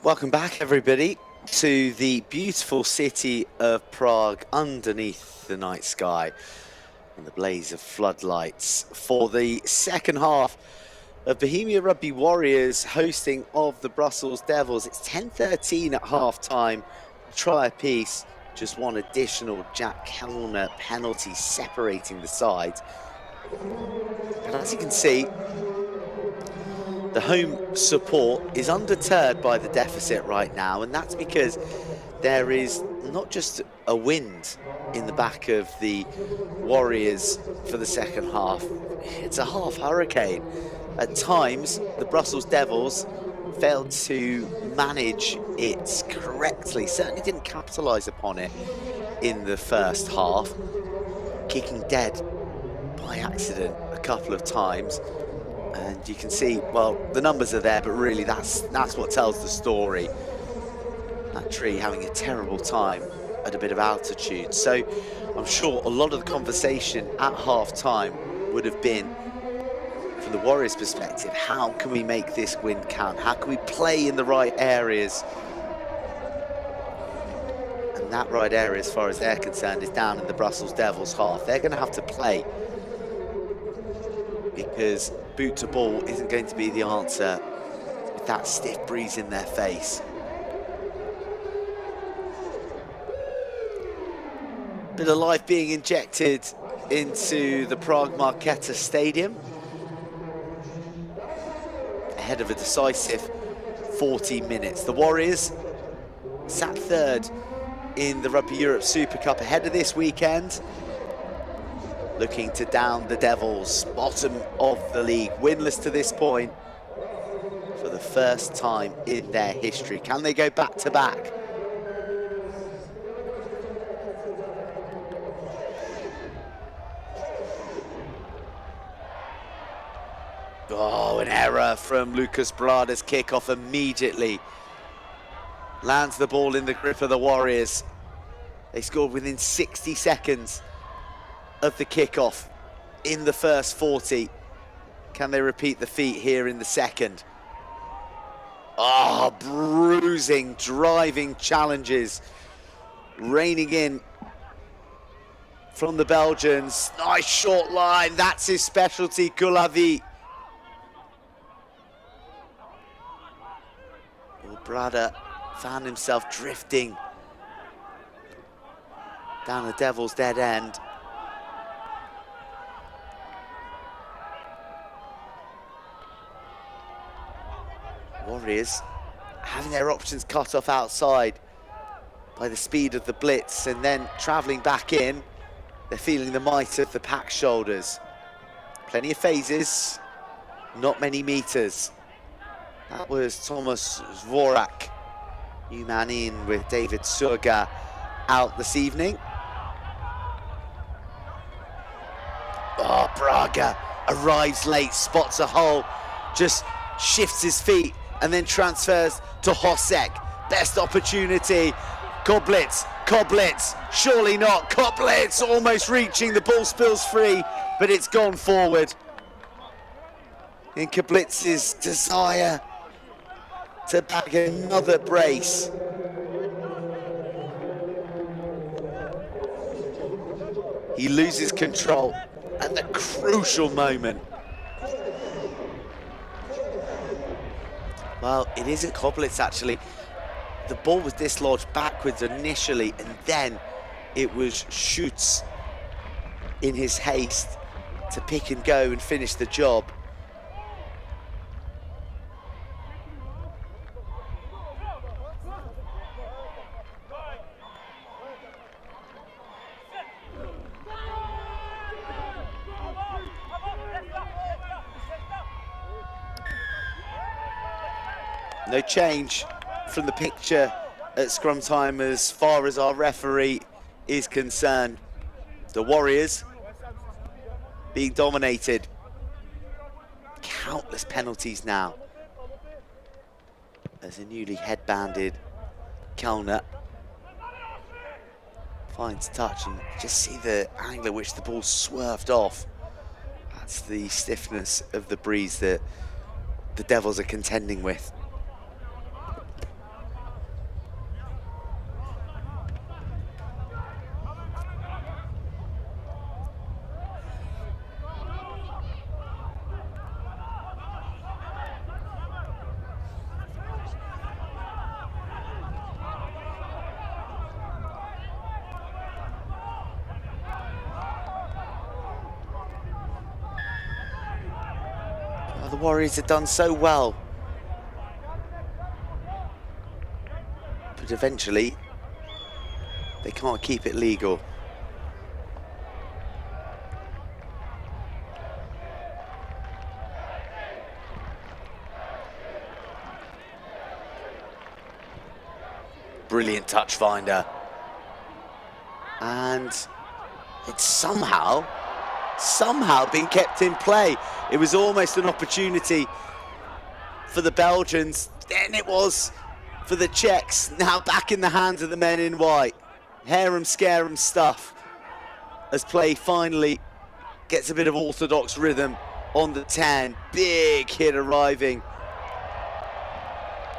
Welcome back, everybody, to the beautiful city of Prague underneath the night sky and the blaze of floodlights for the second half of Bohemia Rugby Warriors hosting of the Brussels Devils. It's 10:13 at half-time. Try a piece, just one additional Jack Kellner penalty separating the sides. And as you can see, the home support is undeterred by the deficit right now, and that's because there is not just a wind in the back of the Warriors for the second half, it's a half hurricane. At times, the Brussels Devils failed to manage it correctly, certainly didn't capitalise upon it in the first half, kicking dead by accident a couple of times. And you can see, well, the numbers are there, but really that's what tells the story. That tree having a terrible time at a bit of altitude. So I'm sure a lot of the conversation at half-time would have been, from the Warriors' perspective, how can we make this win count? How can we play in the right areas? And that right area, as far as they're concerned, is down in the Brussels Devils half. They're going to have to play, because boot to ball isn't going to be the answer with that stiff breeze in their face. Bit of life being injected into the Prague Markéta Stadium ahead of a decisive 40 minutes. The Warriors sat third in the Rugby Europe Super Cup ahead of this weekend, looking to down the Devils, bottom of the league, winless to this point for the first time in their history. Can they go back to back? Oh, an error from Lucas Brada's kickoff immediately. Lands the ball in the grip of the Warriors. They scored within 60 seconds of the kickoff in the first 40. Can they repeat the feat here in the second? Oh, bruising, driving challenges raining in from the Belgians. Nice short line, that's his specialty, Gulavi. Brada found himself drifting down the Devil's dead end. Warriors having their options cut off outside by the speed of the blitz, and then travelling back in, they're feeling the might of the pack shoulders. Plenty of phases, not many meters. That was Thomas Zvorak, new man in with David Surga out this evening. Oh, Braga arrives late, spots a hole, just shifts his feet and then transfers to Hosek. Best opportunity, Koblitz, surely not, Koblitz almost reaching, the ball spills free, but it's gone forward. In Koblitz's desire to bag another brace. He loses control at the crucial moment. Well, it isn't Koblitz actually. The ball was dislodged backwards initially, and then it was Schutz in his haste to pick and go and finish the job. No change from the picture at scrum time as far as our referee is concerned. The Warriors being dominated. Countless penalties now as a newly headbanded Kellner finds touch, and just see the angle at which the ball swerved off. That's the stiffness of the breeze that the Devils are contending with. The Warriors have done so well. But eventually, they can't keep it legal. Brilliant touch finder. And it's somehow been kept in play. It was almost an opportunity for the Belgians. Then it was for the Czechs. Now back in the hands of the men in white. Harem scarum stuff as play finally gets a bit of orthodox rhythm on the 10. Big hit arriving.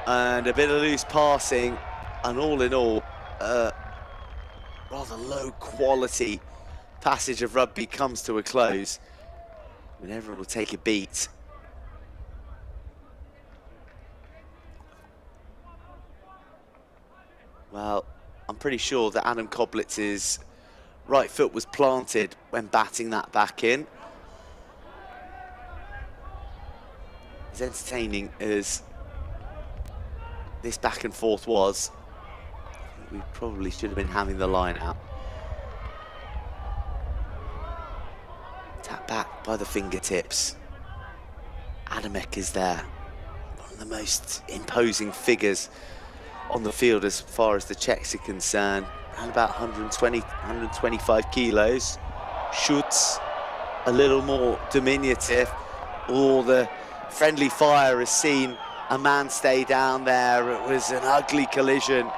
And a bit of loose passing. And all in all, rather low quality passage of rugby comes to a close. And everyone will take a beat. Well, I'm pretty sure that Adam Koblitz's right foot was planted when batting that back in. As entertaining as this back and forth was, we probably should have been having the line out. Tap back by the fingertips. Adamek is there. One of the most imposing figures on the field as far as the Czechs are concerned. Around about 120, 125 kilos. Schutz, a little more diminutive. All the friendly fire has seen a man stay down there. It was an ugly collision.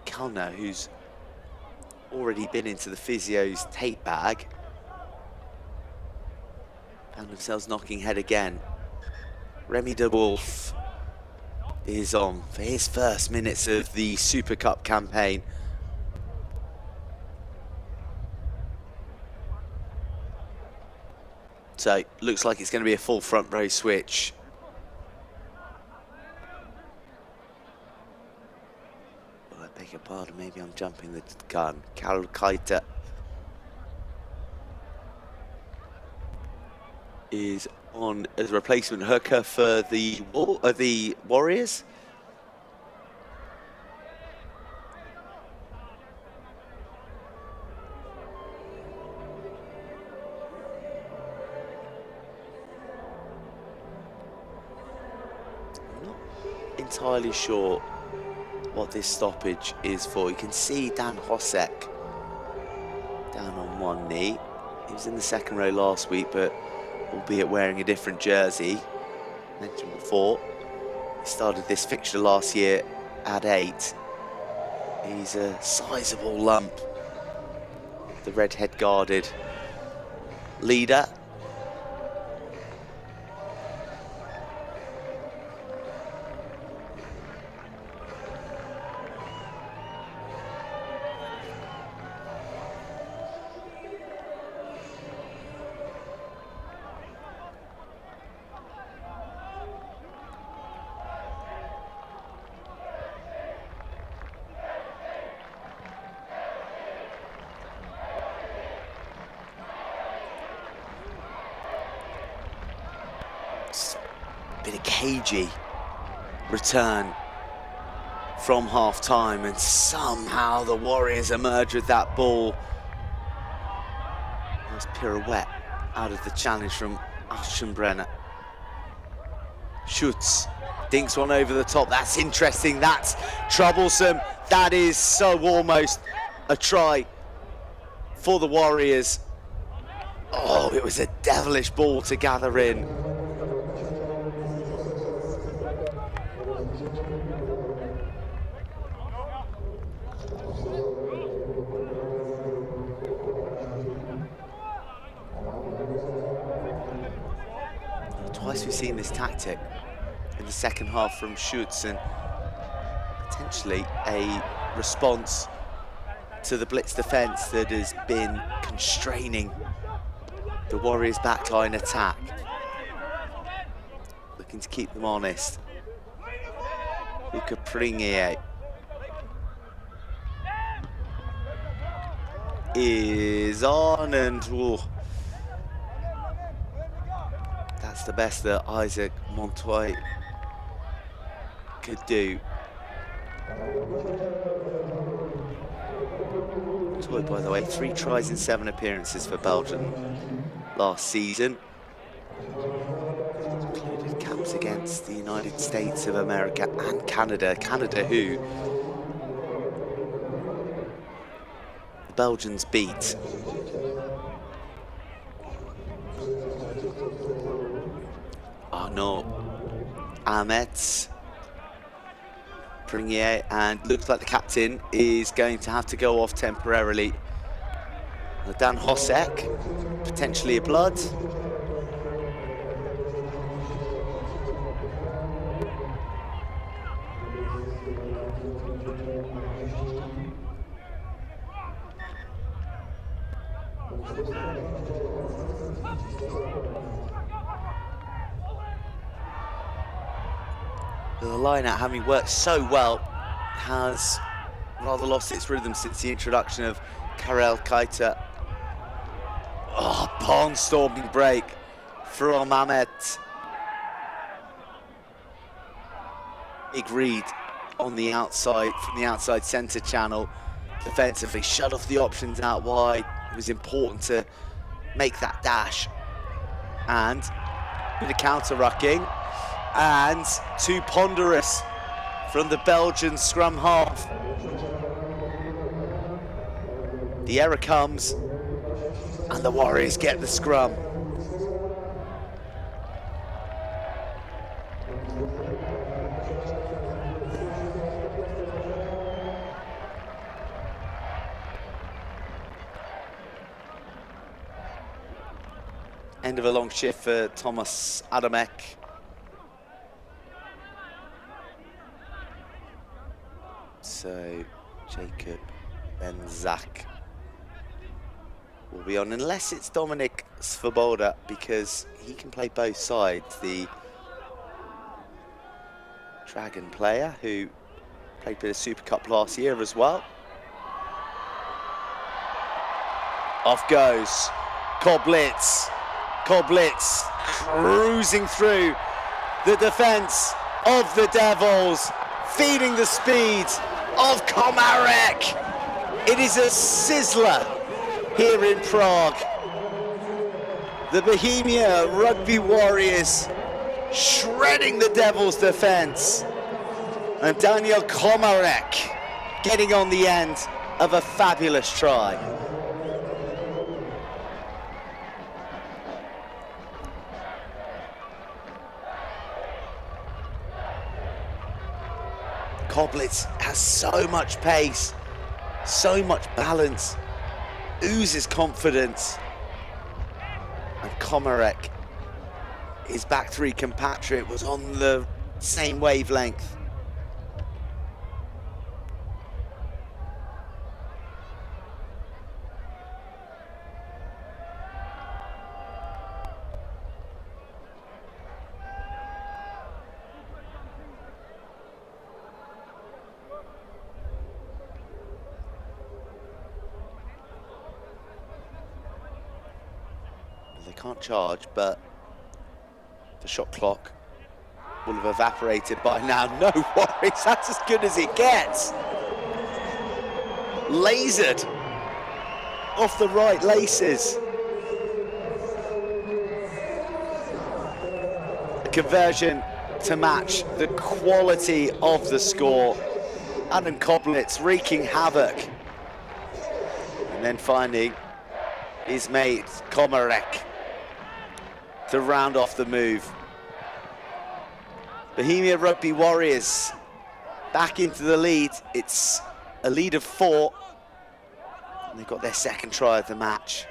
Kalna, who's already been into the physio's tape bag, found themselves knocking head again. Remy de Wolf is on for his first minutes of the Super Cup campaign. So, looks like it's going to be a full front row switch. Beg your pardon, maybe I'm jumping the gun. Karel Keita is on as replacement hooker for the Warriors. I'm not entirely sure what this stoppage is for. You can see Dan Hosek down on one knee. He was in the second row last week, but albeit wearing a different jersey. Mentioned before, he started this fixture last year at 8. He's a sizable lump, the red head guarded leader. Bit of cagey return from half-time, and somehow the Warriors emerge with that ball. Nice pirouette out of the challenge from Aschenbrenner. Schutz dinks one over the top. That's interesting, that's troublesome. That is so almost a try for the Warriors. Oh, it was a devilish ball to gather in. Twice we've seen this tactic in the second half from Schutz, and potentially a response to the blitz defence that has been constraining the Warriors' backline attack. looking to keep them honest. Luca Pringier is on, and ooh, that's the best that Isaac Montoy could do. Montoy, by the way, 3 tries in 7 appearances for Belgium last season. Included caps against the United States of America and Canada. Canada, who the Belgians beat. Arnaud Ahmed Prunier, and looks like the captain is going to have to go off temporarily. Dan Hosek, potentially a blood. The line-out, having worked so well, has rather lost its rhythm since the introduction of Karel Keita. Oh, barnstorming break from Ahmed. Big read on the outside, from the outside centre channel. Defensively, shut off the options out wide. It was important to make that dash. And a bit of counter-rucking. And too ponderous from the Belgian scrum half. The error comes, and the Warriors get the scrum. End of a long shift for Thomas Adamek. So Jacob Benzak will be on, unless it's Dominic Svoboda, because he can play both sides. The Dragon player who played a bit of Super Cup last year as well. Off goes Koblitz. Koblitz cruising through the defense of the Devils, feeding the speed of Komarek. It is a sizzler here in Prague. The Bohemia Rugby Warriors shredding the Devils' defense. And Daniel Komarek getting on the end of a fabulous try. Koblitz has so much pace, so much balance, oozes confidence. And Komarek, his back three compatriot, was on the same wavelength. They can't charge, but the shot clock will have evaporated by now. No worries, that's as good as it gets. Lasered off the right laces. A conversion to match the quality of the score. Adam Koblitz wreaking havoc. And then finding his mate Komarek to round off the move. Bohemia Rugby Warriors back into the lead. It's a lead of 4. And they've got their second try of the match.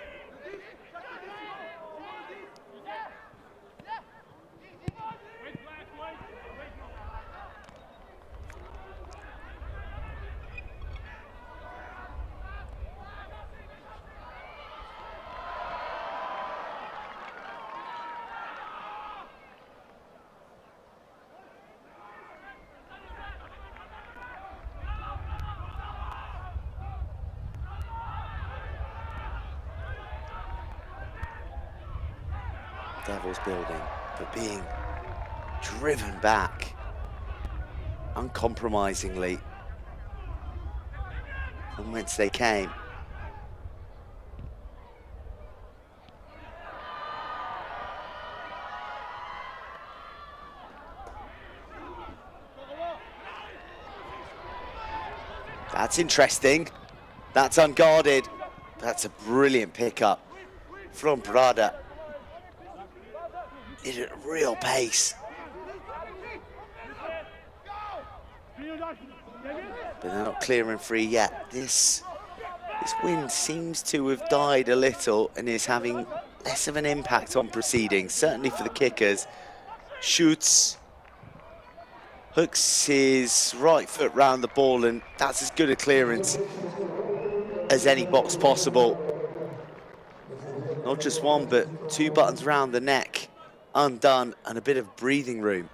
Devils building, but being driven back uncompromisingly from whence they came. That's interesting. That's unguarded. That's a brilliant pickup from Brada. Did it at real pace. But they're not clearing free yet. This wind seems to have died a little and is having less of an impact on proceedings, certainly for the kickers. Shoots, hooks his right foot round the ball, and that's as good a clearance as any box possible. Not just one, but two buttons round the neck, undone, and a bit of breathing room.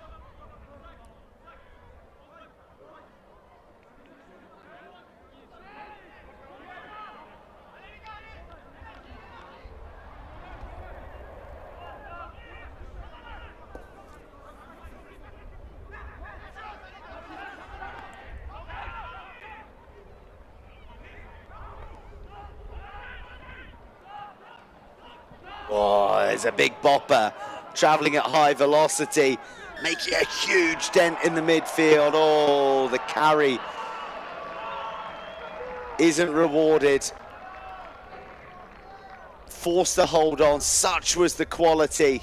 Oh, there's a big bopper, travelling at high velocity, making a huge dent in the midfield. Oh, the carry isn't rewarded. Forced to hold on, such was the quality.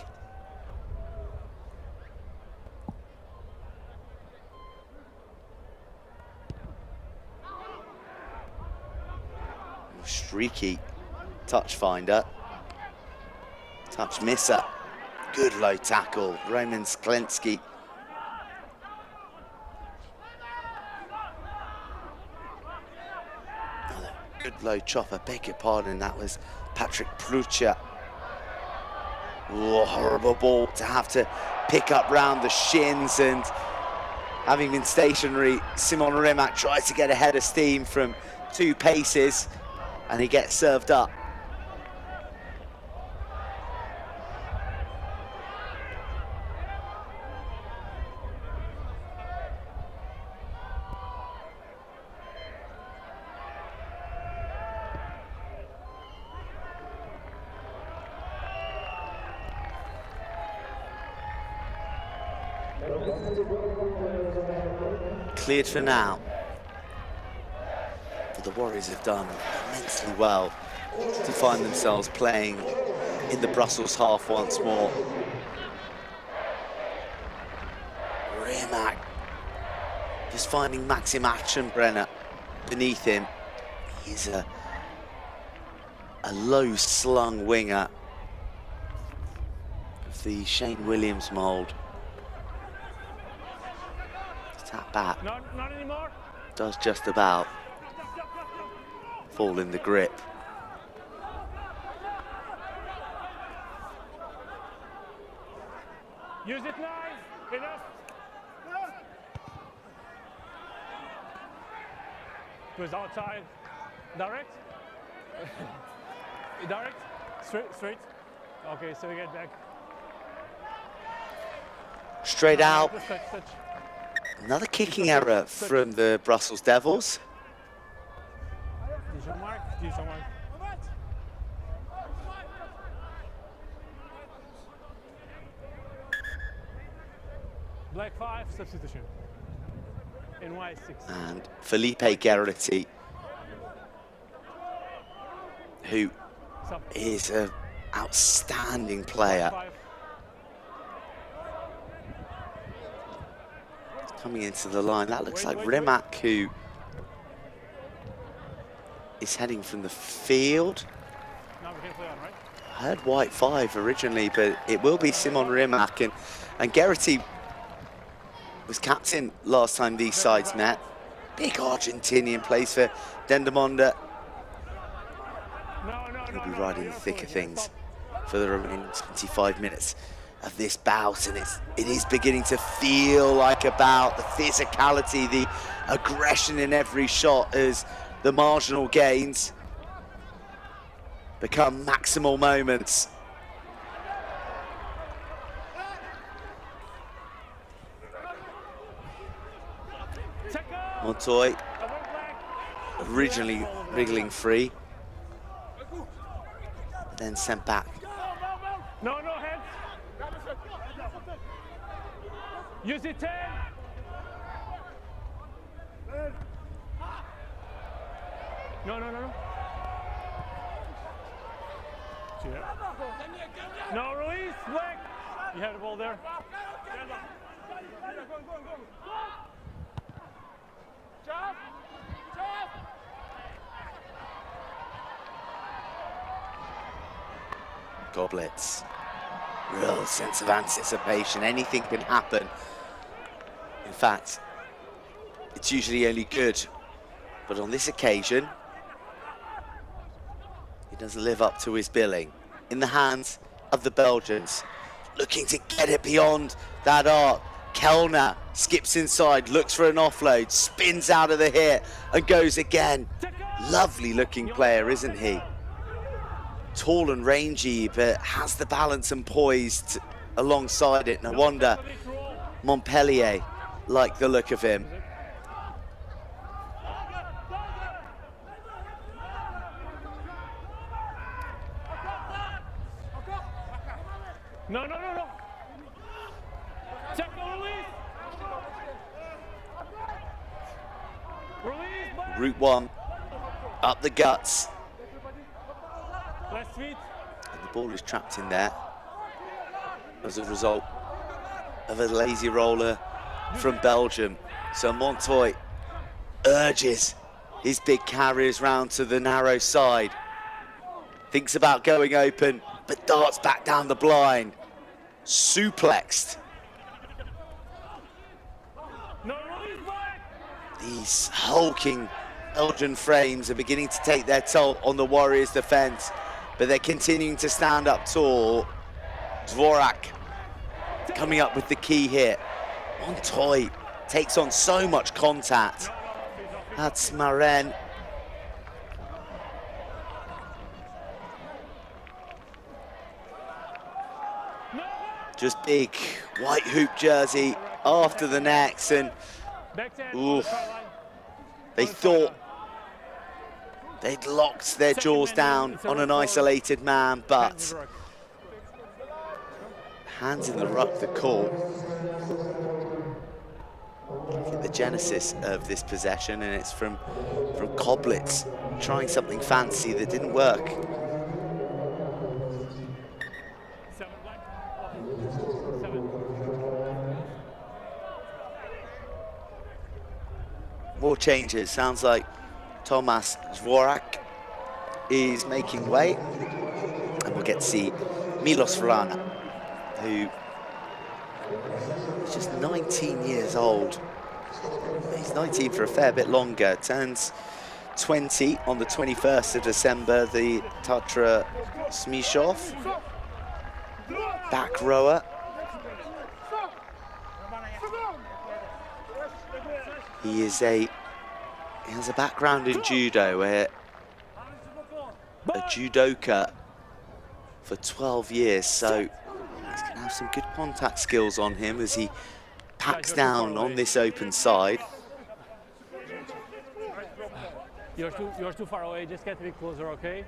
Streaky touch finder. Touch misser. Good low tackle, Roman Sklensky. Another good low chopper, beg your pardon, that was Patrick Prucha. Oh, horrible ball to have to pick up round the shins, and having been stationary, Simon Rimac tries to get ahead of steam from 2 paces, and he gets served up. Cleared for now. But the Warriors have done immensely well to find themselves playing in the Brussels half once more. Rimac just finding Maxim Achenbrenner beneath him. He's a low-slung winger of the Shane Williams mould. Tap back. Not anymore. Does just about fall in the grip. Use it, 9. Enough. It was outside. Direct. Direct. Straight. Okay, so we get back. Straight out. Touch. Another kicking error from the Brussels Devils. Mark. Black 5, substitution. In white 6. And Felipe Gerrity, who is an outstanding player. Coming into the line, that looks like Rimac, who is heading from the field. Now we can play on, right? I heard white 5 originally, but it will be Simon Rimac, and Gerrity was captain last time these sides met. Big Argentinian, plays for Dendermonde. He'll be right in the thick of things for the remaining 25 minutes of this bout, and it is beginning to feel like a bout. The physicality, the aggression in every shot as the marginal gains become maximal moments. Montoy originally wriggling free, then sent back. No hands. Use it 10. No. No, release, leg. You have the ball there. Goblets. Real sense of anticipation. Anything can happen. In fact, it's usually only good. But on this occasion, he doesn't live up to his billing. In the hands of the Belgians, looking to get it beyond that arc. Kellner skips inside, looks for an offload, spins out of the hit and goes again. Lovely looking player, isn't he? Tall and rangy, but has the balance and poised alongside it. No wonder Montpellier like the look of him. No. Check the release. Release. Route 1, up the guts. Left feet. And the ball is trapped in there as a result of a lazy roller from Belgium. So Montoy urges his big carriers round to the narrow side. Thinks about going open, but darts back down the blind. Suplexed. These hulking Belgian frames are beginning to take their toll on the Warriors' defence, but they're continuing to stand up tall. Dvorak coming up with the key hit. Montoy takes on so much contact. That's Maren. Just big white hoop jersey after the next, and oof, they thought they'd locked their jaws down on an isolated man, but hands in the ruck, the call. Look at the genesis of this possession, and it's from Koblitz trying something fancy that didn't work. More changes. Sounds like Tomas Dvorak is making way, and we'll get to see Milos Vrana, who is just 19 years old. He's 19 for a fair bit longer. Turns 20 on the 21st of December. The Tatra Smishov, back rower. He has a background in judo, where a judoka for 12 years, so he's going to have some good contact skills on him as he packs down on this open side. You're too far away, just get a bit closer, okay?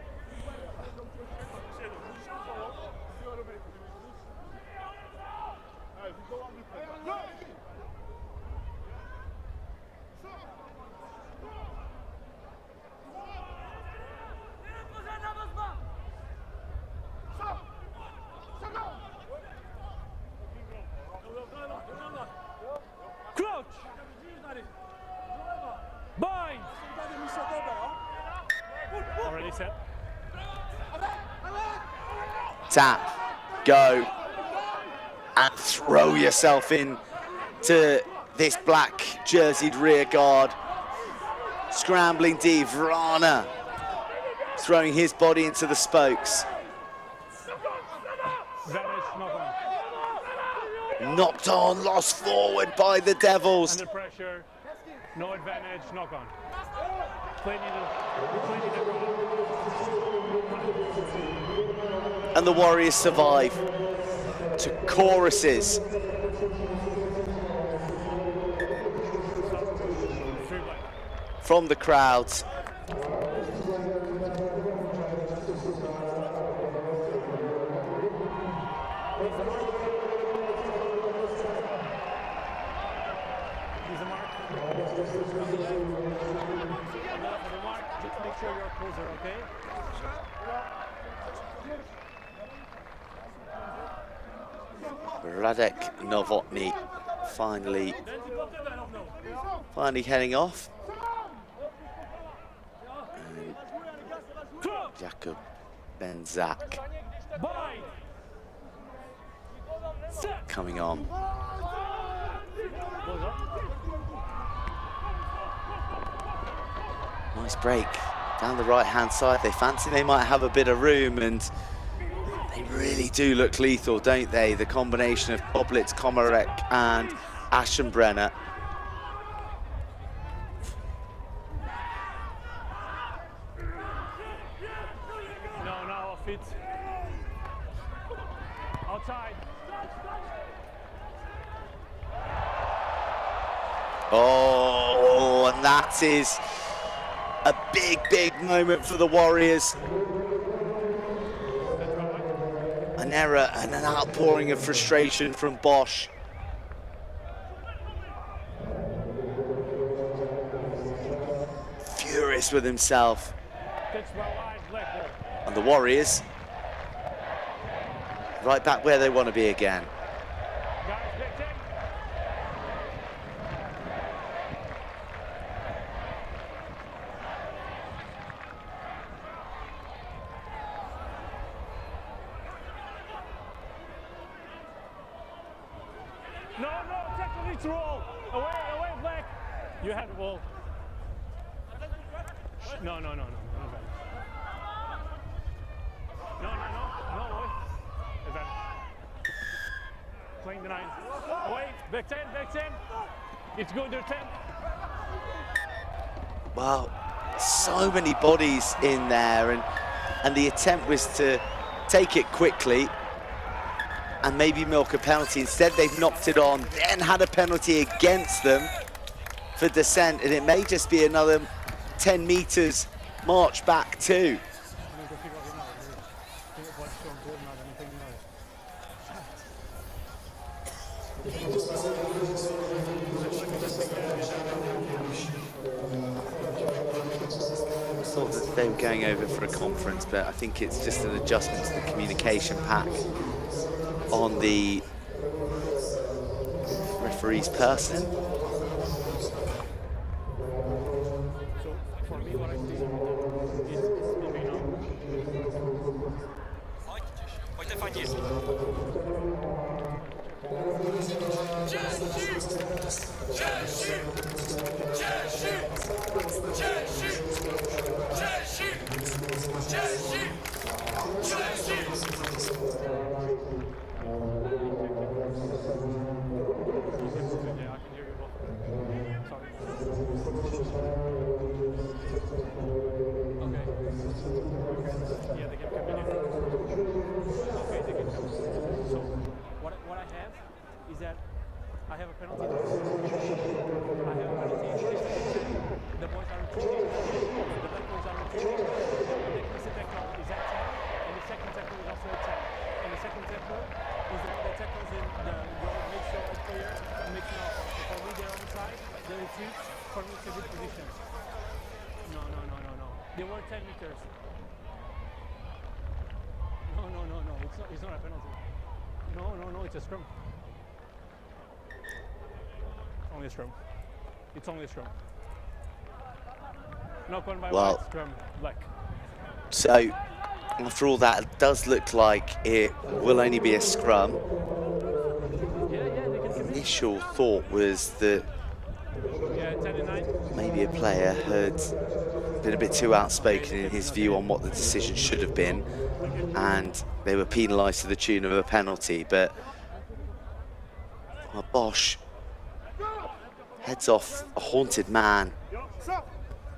Crouch! Bind! Already set. Tap, go, and throw yourself in to this black jerseyed rear guard. Scrambling D, Vrana throwing his body into the spokes. Knocked on, lost forward by the Devils. Under pressure, no advantage, knock on. And the Warriors survive to choruses. from the crowds. Here's a mark. Just make sure you're closer, okay? Radek Novotny finally heading off. And Jakub Benzak coming on. Nice break down the right-hand side. They fancy they might have a bit of room, and they really do look lethal, don't they? The combination of Koblitz, Komarek and Aschenbrenner. No, off it. Outside. Oh, and that is a big moment for the Warriors. An error and an outpouring of frustration from Bosch. Furious with himself. And the Warriors right back where they want to be again. No, technically it's roll. Away, Black. You had the ball. No. No, playing the 9. Away, back 10. It's good, they're 10. Wow, so many bodies in there, and the attempt was to take it quickly and maybe milk a penalty. Instead, they've knocked it on, then had a penalty against them for descent, and it may just be another 10 meters march back too. I thought that they were going over for a conference, but I think it's just an adjustment to the communication pack on the referee's person. They were 10 meters. No. It's not a penalty. No, it's a scrum. Only a scrum. It's only a scrum. Knock on by white, scrum, black. So, after all that, it does look like it will only be a scrum. Initial thought was that maybe a player had been a bit too outspoken in his view on what the decision should have been, and they were penalised to the tune of a penalty, but Bosch heads off a haunted man.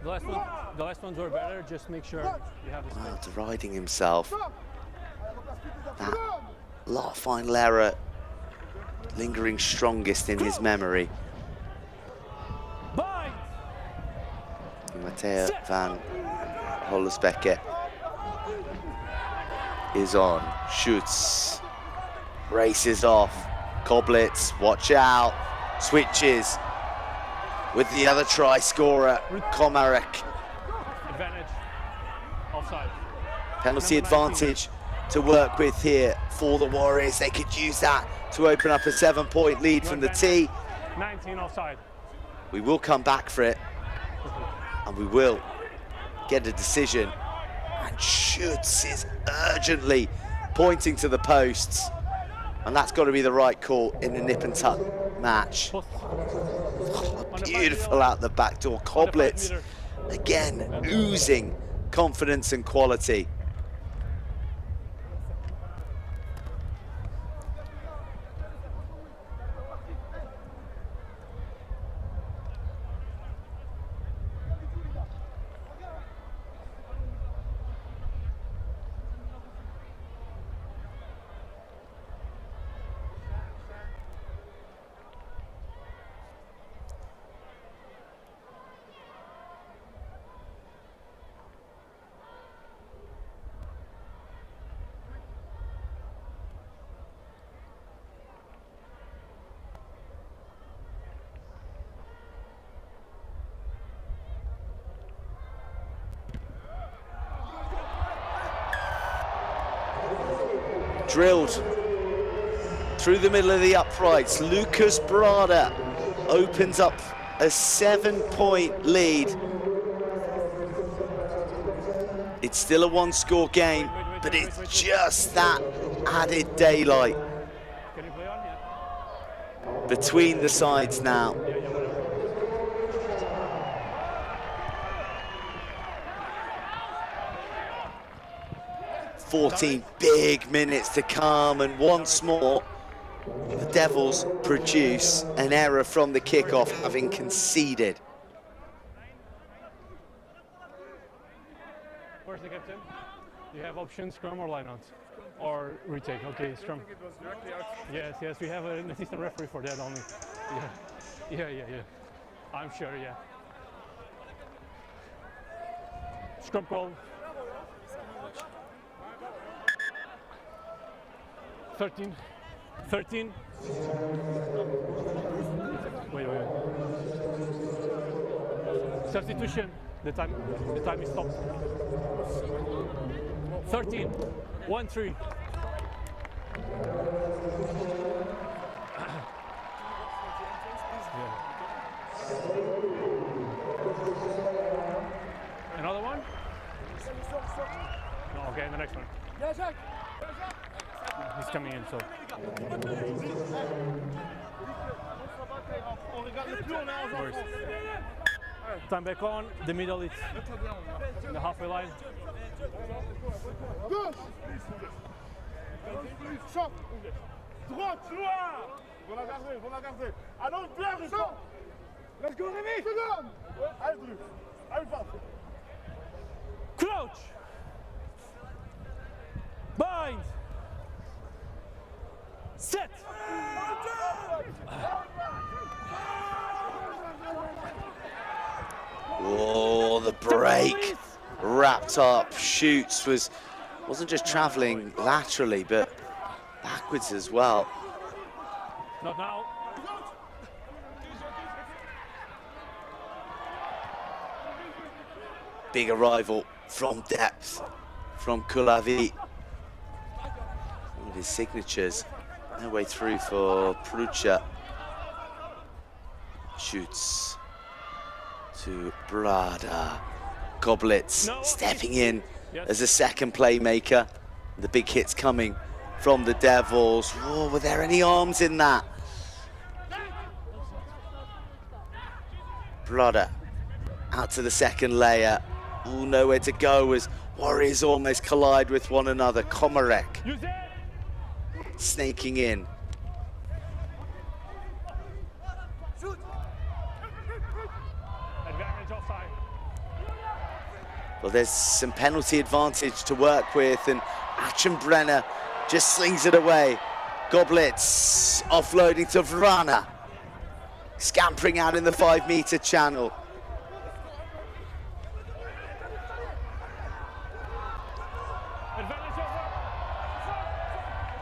The last ones were better, just make sure you have the Wow, deriding himself. That lot of final error lingering strongest in his memory. Mateo van Hollersbecker is on, shoots, races off. Koblitz, watch out, switches with the other try scorer, Komarek. Advantage. Offside. Penalty advantage to work with here for the Warriors. They could use that to open up a 7-point lead from the tee. 19 offside. We will come back for it, and we will get a decision. And Schutz is urgently pointing to the posts, and that's got to be the right call in a nip and tuck match. Oh, beautiful out the back door. Koblitz, again, oozing confidence and quality. Drilled through the middle of the uprights. Lucas Brada opens up a 7-point lead. It's still a one-score game, but it's just that added daylight between the sides now. 14 big minutes to come, and once more the Devils produce an error from the kickoff, having conceded. Where's the captain? You have options, scrum or lineouts? Or retake? Okay, scrum. Yes, yes, we have an assistant referee for that only. Yeah. I'm sure, yeah. Scrum call. 13. Wait. Substitution. The time is stopped. 13. 1-3. Another one? No, okay, the next one. He's coming in, so. Time back on, the middle is the halfway line. Crouch! Bind! Set! Oh, the break wrapped up. Schutz wasn't just traveling laterally, but backwards as well. Not now. Big arrival from depth from Kulavi. One of his signatures. No way through for Prucha. Shoots to Brada. Koblitz stepping in as a second playmaker. The big hits coming from the Devils. Whoa, were there any arms in that? Brada out to the second layer. Ooh, nowhere to go as Warriors almost collide with one another. Komarek snaking in. Well, there's some penalty advantage to work with, and Achenbrenner just slings it away. Goblitz offloading to Vrana. Scampering out in the 5-meter channel.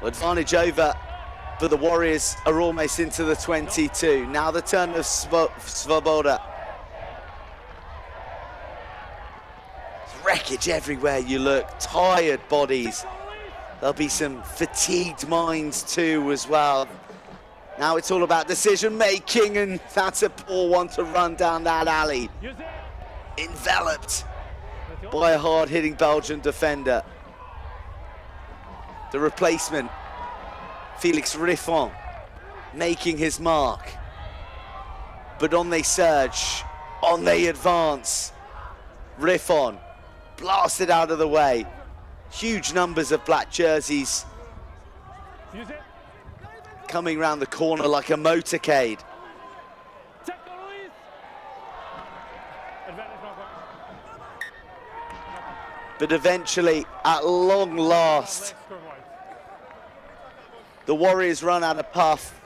Advantage over, but the Warriors are almost into the 22. Now the turn of Svoboda. Wreckage everywhere you look, tired bodies. There'll be some fatigued minds too as well. Now it's all about decision making, and that's a poor one to run down that alley. Enveloped by a hard hitting Belgian defender. The replacement, Felix Riffon, making his mark. But on they surge, on they advance. Riffon blasted out of the way. Huge numbers of black jerseys coming round the corner like a motorcade. But eventually, at long last, the Warriors run out of puff.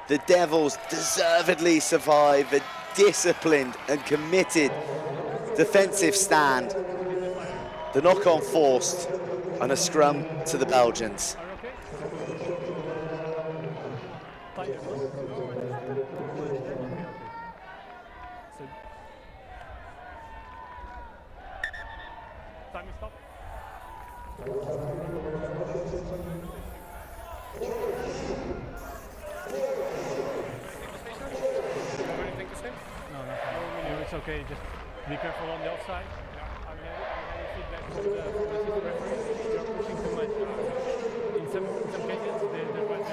The Devils deservedly survive a disciplined and committed defensive stand. The knock-on forced and a scrum to the Belgians. Time is stop. Anything to say? No, it's okay. Just be careful on the offside. I'm having feedback from the assistant referee. You're pushing too much. In some cases, they're quite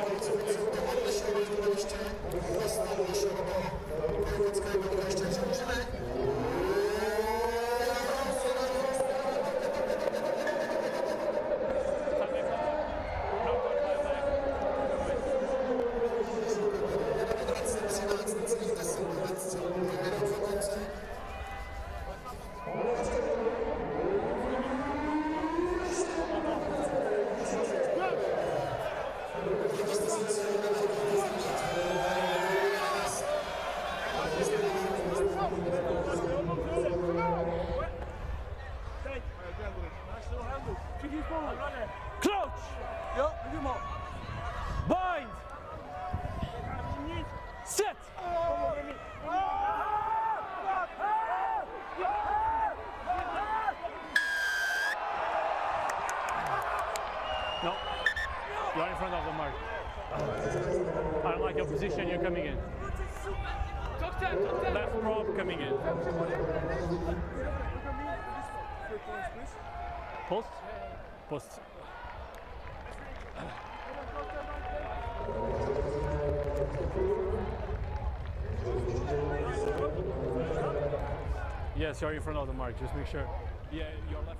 Crouch! Bind! Set! No, you're in front of the mark. I don't like your position, you're coming in. Left prop coming in. Post? Post. Yes, you're in front of the mark, just make sure. Yeah, your left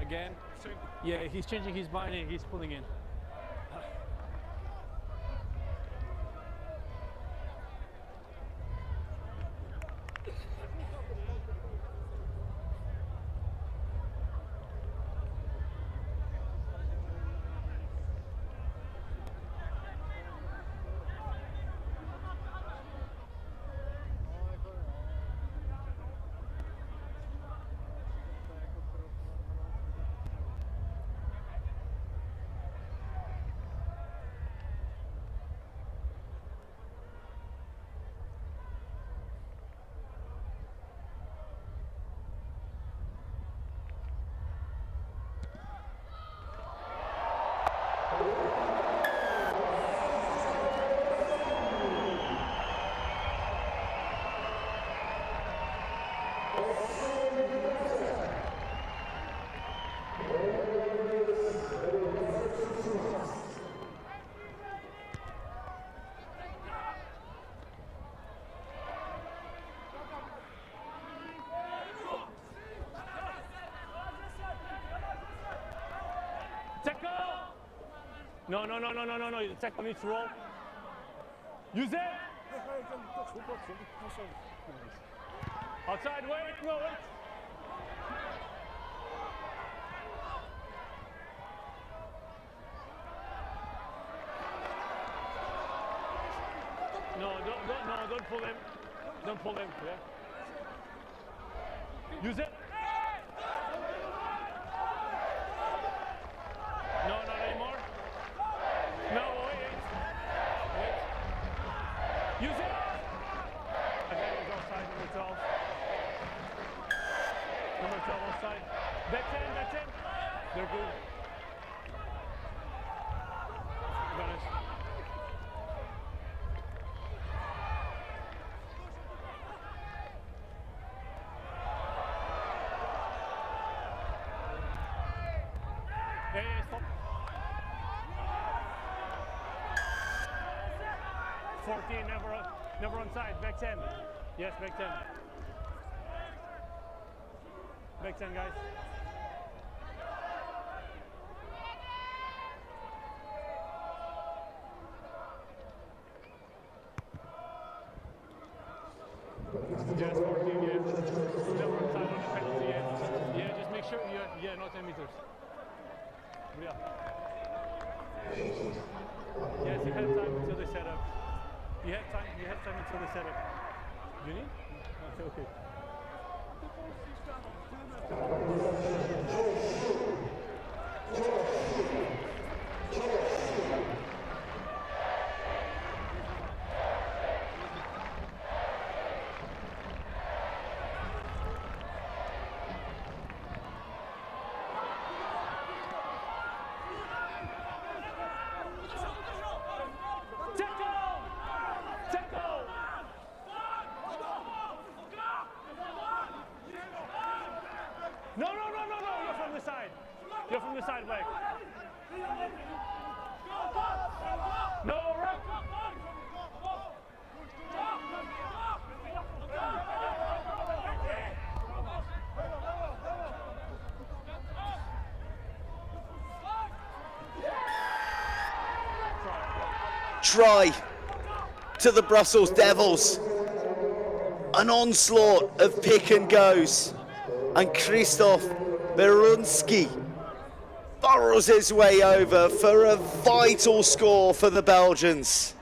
again. Yeah, he's changing his binding, he's pulling in. No, the tackle needs to roll. Use it! Outside, wait, no, wait. No, don't pull him. Don't pull him, yeah? Use it. No, not anymore. They're good. Vanish. Yeah, stop. 14, never onside. Back 10. Yes, back 10. Back 10, guys. Yes, 14, yeah. Never onside on the penalty, yeah. Yeah, just make sure, yeah, not 10 meters. Yeah. Yes, you have time until they set up. You have time until they set up. Do you need? Okay. No, you're from the side. You're from the side, Black. No, right. Try to the Brussels Devils. An onslaught of pick and goes. And Krzysztof Berunski burrows his way over for a vital score for the Belgians.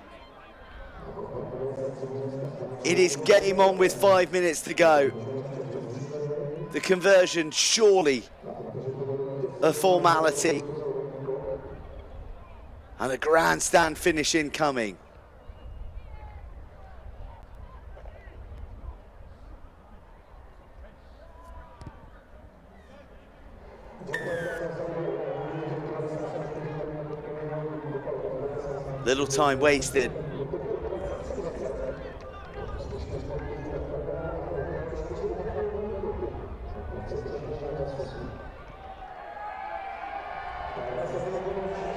It is game on with 5 minutes to go. The conversion surely a formality. And a grandstand finish incoming. Little time wasted.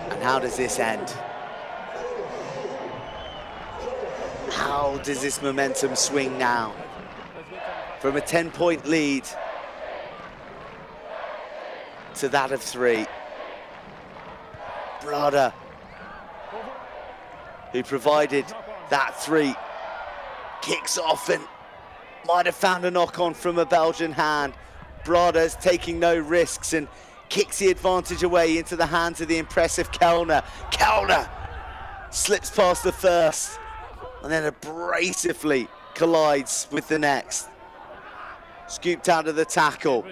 And how does this end? How does this momentum swing now? From a 10-point lead to that of 3. Brada, who provided that 3, kicks off and might have found a knock-on from a Belgian hand. Brada's taking no risks and kicks the advantage away into the hands of the impressive Kellner. Kellner slips past the first and then abrasively collides with the next. Scooped out of the tackle.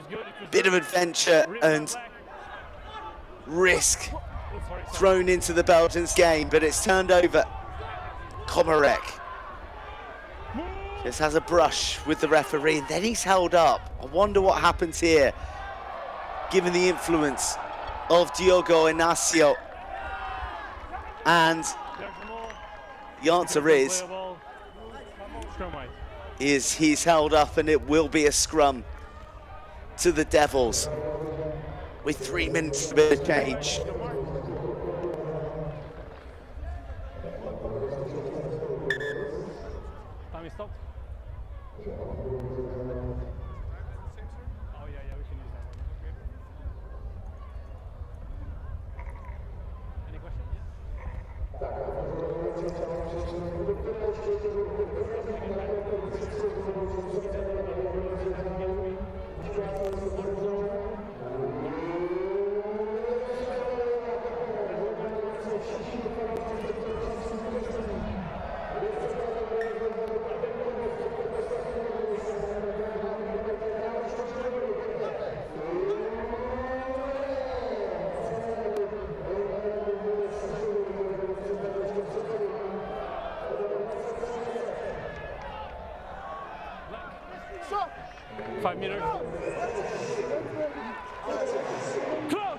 Bit of adventure and risk thrown into the Belgians' game, but it's turned over. Komarek just has a brush with the referee, and then he's held up. I wonder what happens here, given the influence of Diogo Inácio. And the answer is he's held up, and it will be a scrum to the Devils with 3 minutes to be changed. Time is stopped. Oh yeah, we can use that one. Okay. Any questions? Stop. 5 meters. Close.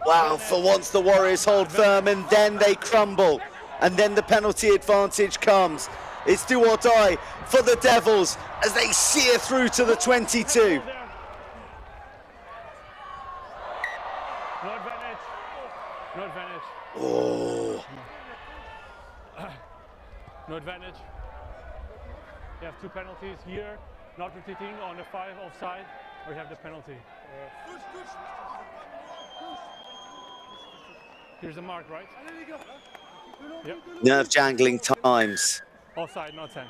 Wow, for once the Warriors hold firm and then they crumble. And then the penalty advantage comes. It's do or die for the Devils as they sear through to the 22. No advantage. No advantage. Oh, No advantage. You have 2 penalties here, not rotating on the 5 offside, or you have the penalty. Here's the mark, right? Yep. nerve jangling times Offside, not 10.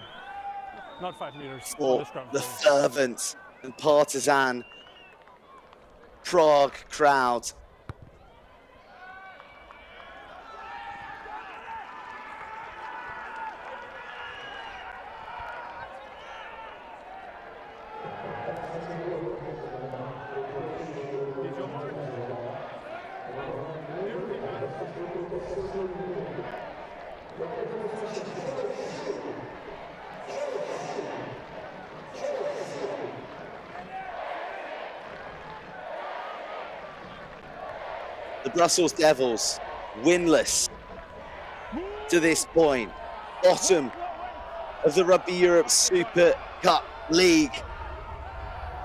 Not 5 meters. on for the scrum. the fervent and partisan Prague crowd. Did you mark? The Brussels Devils, winless to this point, bottom of the Rugby Europe Super Cup League,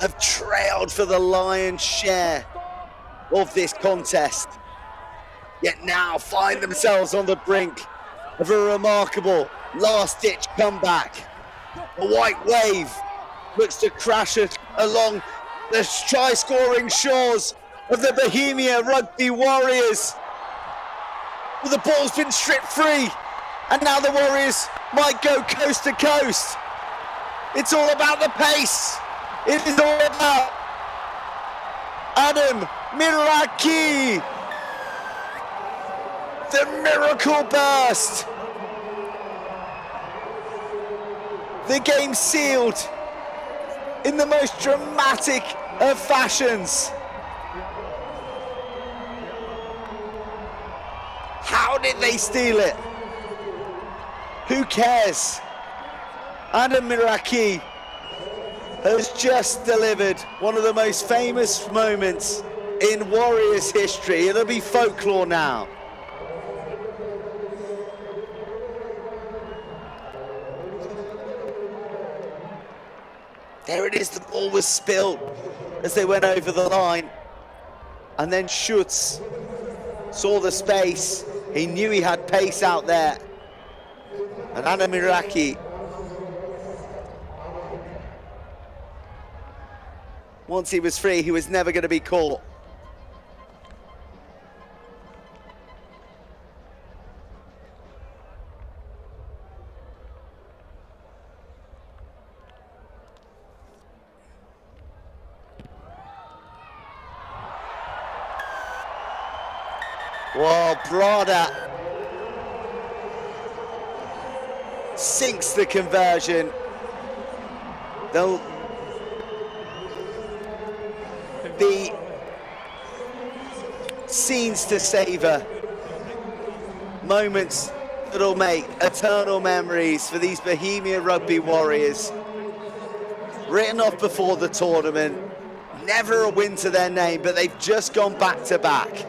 have trailed for the lion's share of this contest, yet now find themselves on the brink of a remarkable last-ditch comeback. The white wave looks to crash along the try-scoring shores of the Bohemia Rugby Warriors. But the ball's been stripped free, and now the Warriors might go coast to coast. It's all about the pace. It is all about Adam Miraki. The miracle burst. The game sealed in the most dramatic of fashions. How did they steal it? Who cares? Adam Miraki has just delivered one of the most famous moments in Warriors history. It'll be folklore now. There it is, the ball was spilled as they went over the line. And then Schutz saw the space. He knew he had pace out there. And Adam Miraki, once he was free, he was never going to be caught. Well, Brada sinks the conversion. There'll be scenes to savour, moments that'll make eternal memories for these Bohemia Rugby Warriors. Written off before the tournament, never a win to their name, but they've just gone back to back.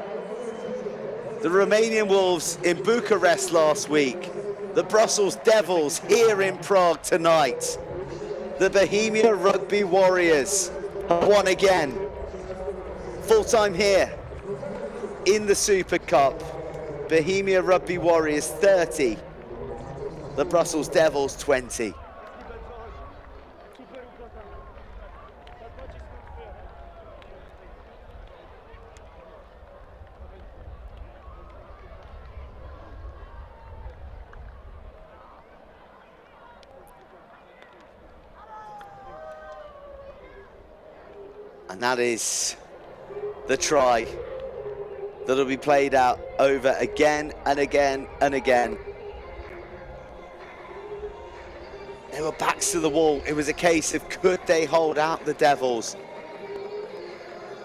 The Romanian Wolves in Bucharest last week, the Brussels Devils here in Prague tonight. The Bohemia Rugby Warriors have won again. Full-time here in the Super Cup. Bohemia Rugby Warriors 30, the Brussels Devils 20. And that is the try that'll be played out over again and again and again. They were backs to the wall. It was a case of could they hold out the Devils?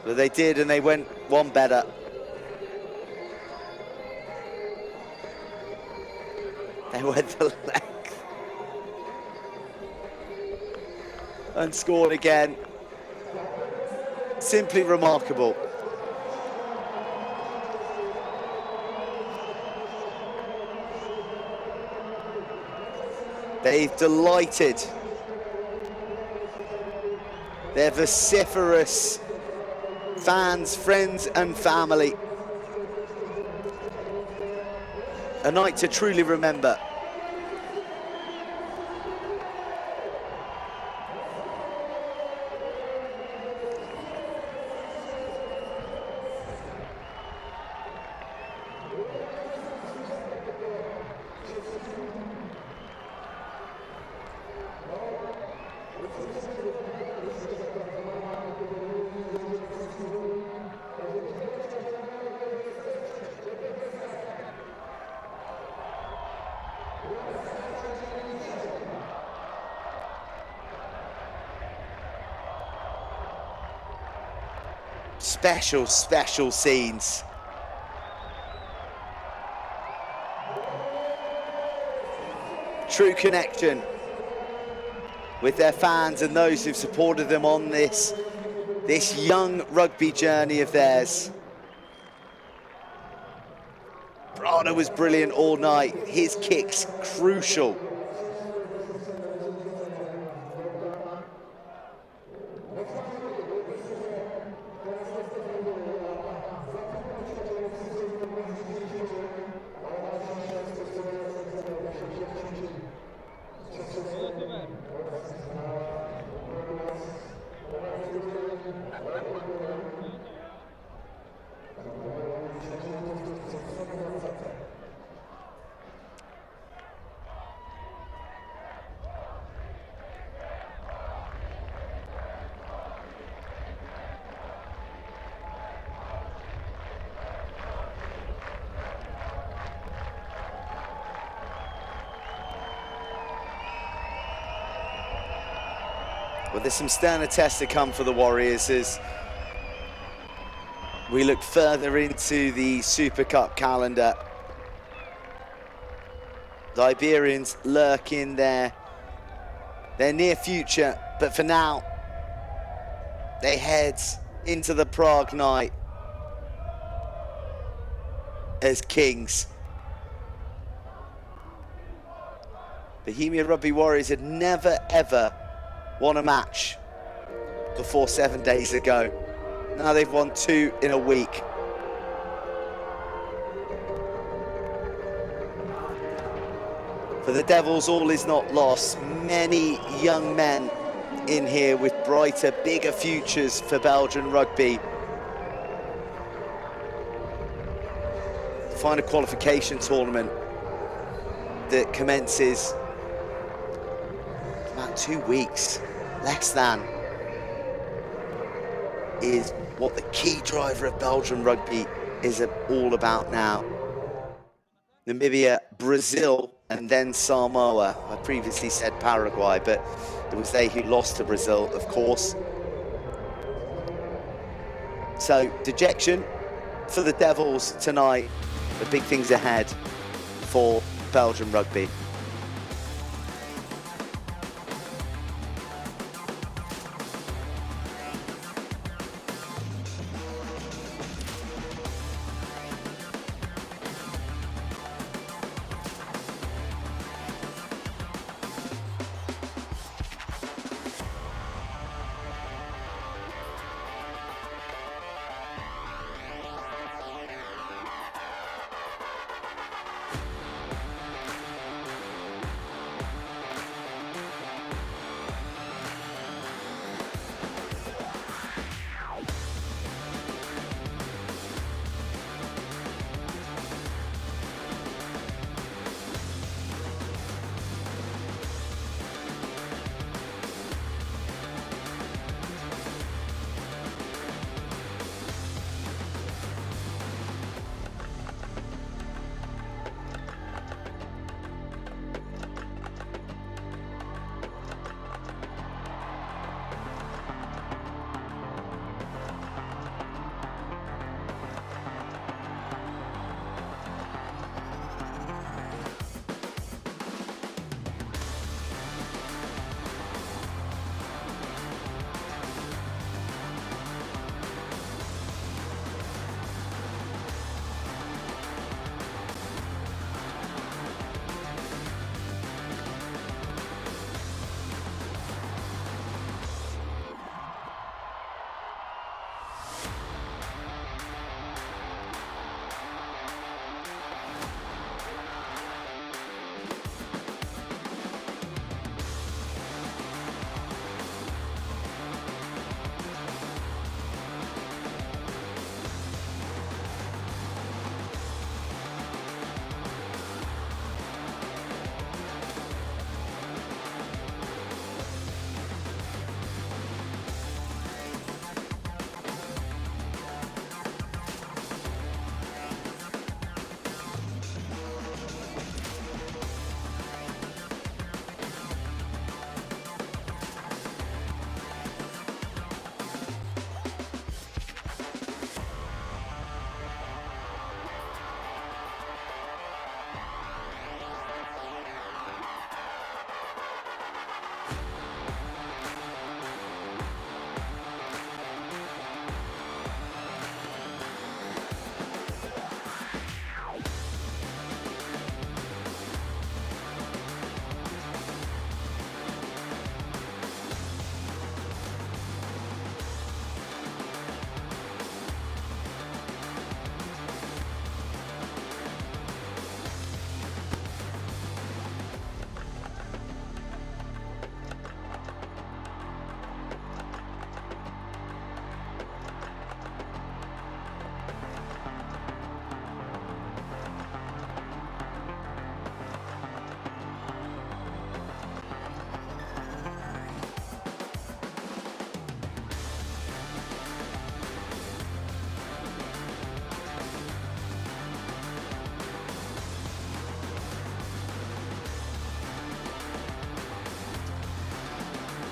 But they did, and they went one better. They went the length and scored again. Simply remarkable. They've delighted their vociferous fans, friends and family. A night to truly remember. Special, special scenes. True connection with their fans and those who've supported them on this young rugby journey of theirs. Brada was brilliant all night. His kicks crucial. Well, there's some sterner tests to come for the Warriors as we look further into the Super Cup calendar. The Iberians lurk in their near future, but for now, they head into the Prague night as kings. Bohemia Rugby Warriors had never, ever won a match before 7 days ago. Now they've won 2 in a week. For the Devils, all is not lost. Many young men in here with brighter, bigger futures for Belgian rugby. Find a qualification tournament that commences about 2 weeks, less than, is what the key driver of Belgian rugby is all about now. Namibia, Brazil, and then Samoa. I previously said Paraguay, but it was they who lost to Brazil, of course. So, dejection for the Devils tonight, but big things ahead for Belgian rugby.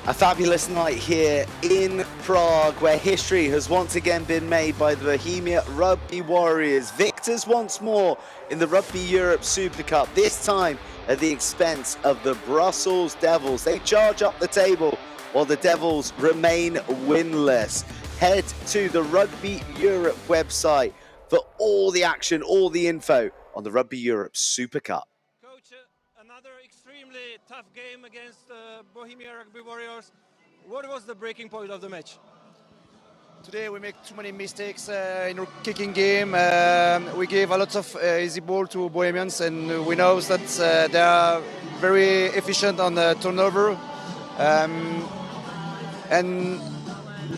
A fabulous night here in Prague, where history has once again been made by the Bohemia Rugby Warriors. Victors once more in the Rugby Europe Super Cup, this time at the expense of the Brussels Devils. They charge up the table while the Devils remain winless. Head to the Rugby Europe website for all the action, all the info on the Rugby Europe Super Cup. Coach, another extremely tough game against Bohemia Rugby Warriors. What was the breaking point of the match? Today we make too many mistakes in our kicking game. We gave a lot of easy ball to Bohemians, and we know that they are very efficient on the turnover. And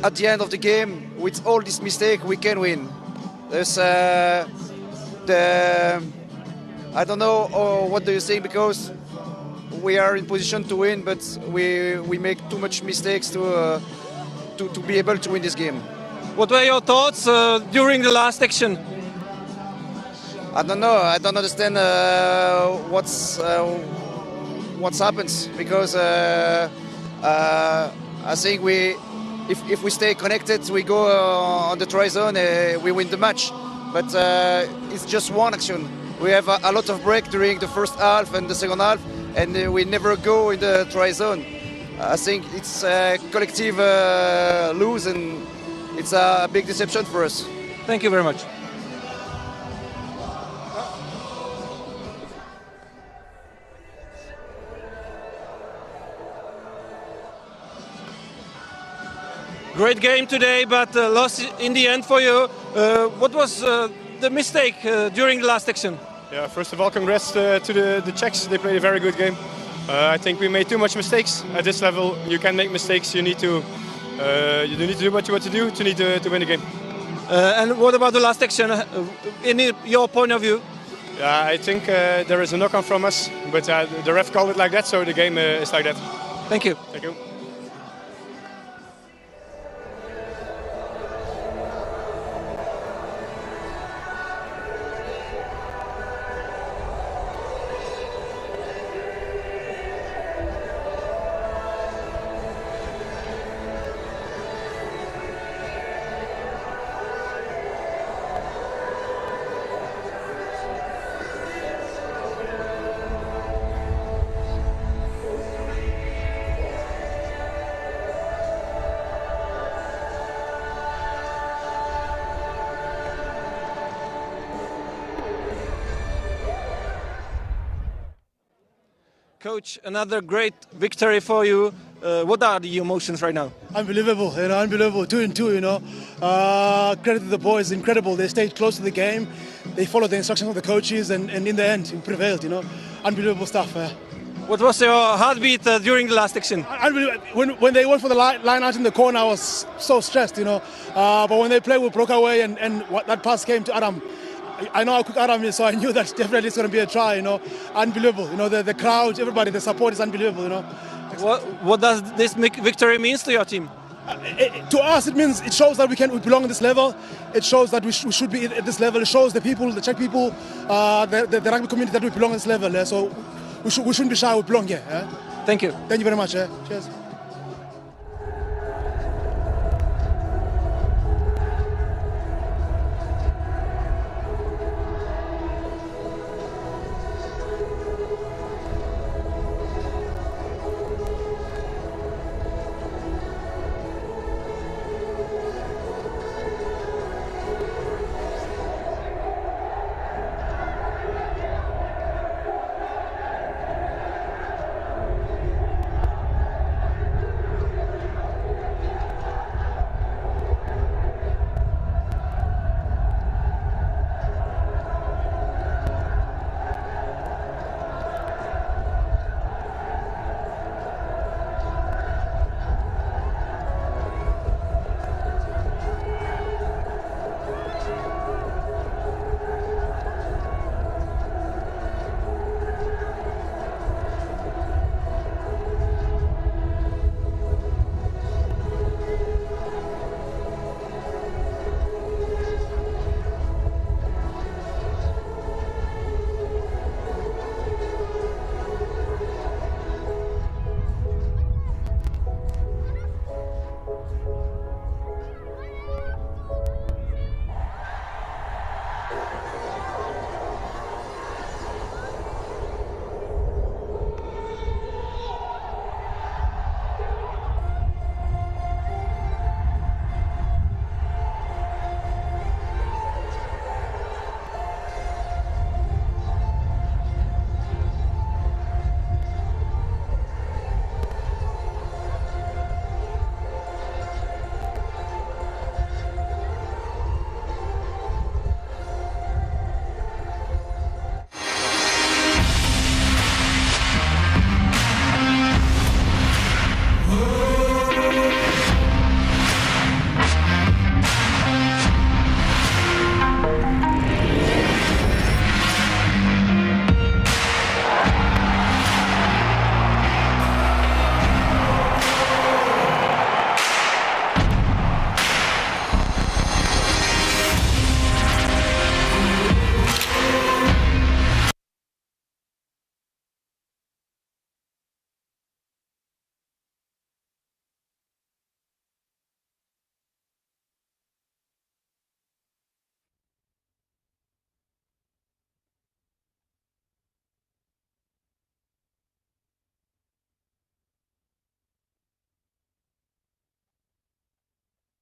at the end of the game, with all these mistakes, we can win. There's I don't know what do you think, because we are in position to win, but we make too much mistakes to be able to win this game. What were your thoughts during the last action? I don't know. I don't understand what's happens, because I think if we stay connected, we go on the try zone, we win the match. But it's just one action. We have a lot of break during the first half and the second half, and we never go in the try zone. I think it's a collective lose, and it's a big deception for us. Thank you very much. Great game today, but lost in the end for you. What was the mistake during the last action? Yeah, first of all, congrats to the Czechs. They played a very good game. I think we made too much mistakes. At this level, you can make mistakes. You need to do what you want to do to win the game. And what about the last action? In your point of view? Yeah, I think there is a knock-on from us, but the ref called it like that, so the game is like that. Thank you. Thank you. Coach, another great victory for you. What are the emotions right now? Unbelievable, unbelievable. 2-2, Credit to the boys, incredible. They stayed close to the game. They followed the instructions of the coaches, and in the end, it prevailed, Unbelievable stuff. What was your heartbeat during the last action? When they went for the line out in the corner, I was so stressed, But when they played, we broke away, and that pass came to Adam. I know how quick Adam is, so I knew that definitely it's going to be a try, Unbelievable, the crowd, everybody, the support is unbelievable, What does this victory mean to your team? To us, it shows that we belong at this level. It shows that we should be at this level. It shows the people, the Czech people, the rugby community, that we belong at this level. So we shouldn't be shy. We belong here. Thank you. Thank you very much. Cheers.